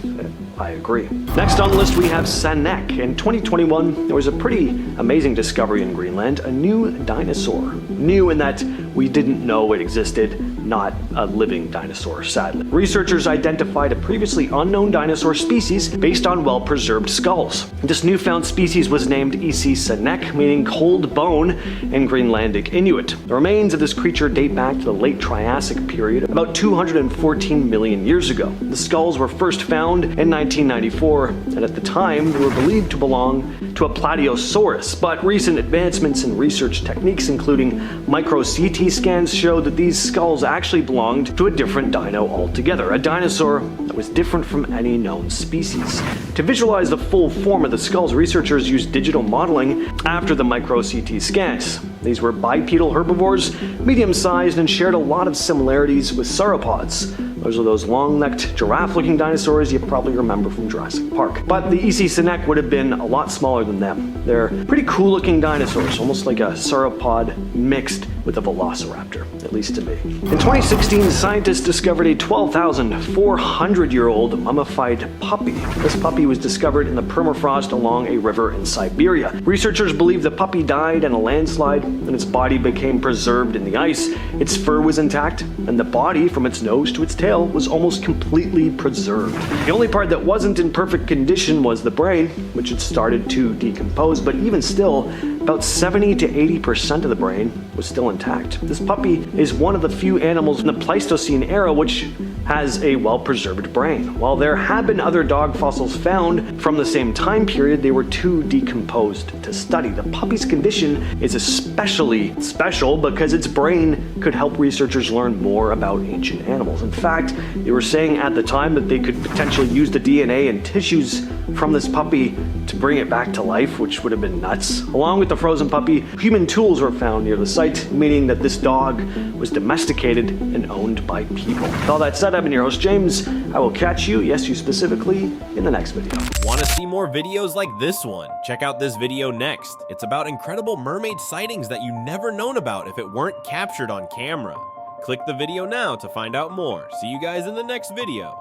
I agree. Next on the list we have Sanek. In 2021, there was a pretty amazing discovery in Greenland, a new dinosaur. New in that we didn't know it existed, not a living dinosaur, sadly. Researchers identified a previously unknown dinosaur species based on well-preserved skulls. This newfound species was named Sanek, meaning cold bone in Greenlandic Inuit. The remains of this creature date back to the late Triassic period, about 214 million years ago. The skulls were first found in 1994, and at the time they were believed to belong to a Plateosaurus, but recent advancements in research techniques, including micro-CT scans, showed that these skulls actually belonged to a different dino altogether, a dinosaur that was different from any known species. To visualize the full form of the skulls, researchers used digital modeling after the micro-CT scans. These were bipedal herbivores, medium-sized, and shared a lot of similarities with sauropods. Those are those long-necked, giraffe-looking dinosaurs you probably remember from Jurassic Park. But the Sanek would have been a lot smaller than them. They're pretty cool-looking dinosaurs, almost like a sauropod mixed with a velociraptor, at least to me. In 2016, scientists discovered a 12,400-year-old mummified puppy. This puppy was discovered in the permafrost along a river in Siberia. Researchers believe the puppy died in a landslide and its body became preserved in the ice. Its fur was intact, and the body, from its nose to its tail, was almost completely preserved. The only part that wasn't in perfect condition was the brain, which had started to decompose, but even still, about 70 to 80% of the brain was still intact. This puppy is one of the few animals in the Pleistocene era which has a well-preserved brain. While there have been other dog fossils found from the same time period, they were too decomposed to study. The puppy's condition is especially special because its brain could help researchers learn more about ancient animals. In fact, they were saying at the time that they could potentially use the DNA and tissues from this puppy to bring it back to life, which would have been nuts. Along with the frozen puppy, human tools were found near the site, meaning that this dog was domesticated and owned by people. With all that said, I've been your host, James. I will catch you, yes, you specifically, in the next video. Want to see more videos like this one? Check out this video next. It's about incredible mermaid sightings that you never known about if it weren't captured on camera. Click the video now to find out more. See you guys in the next video.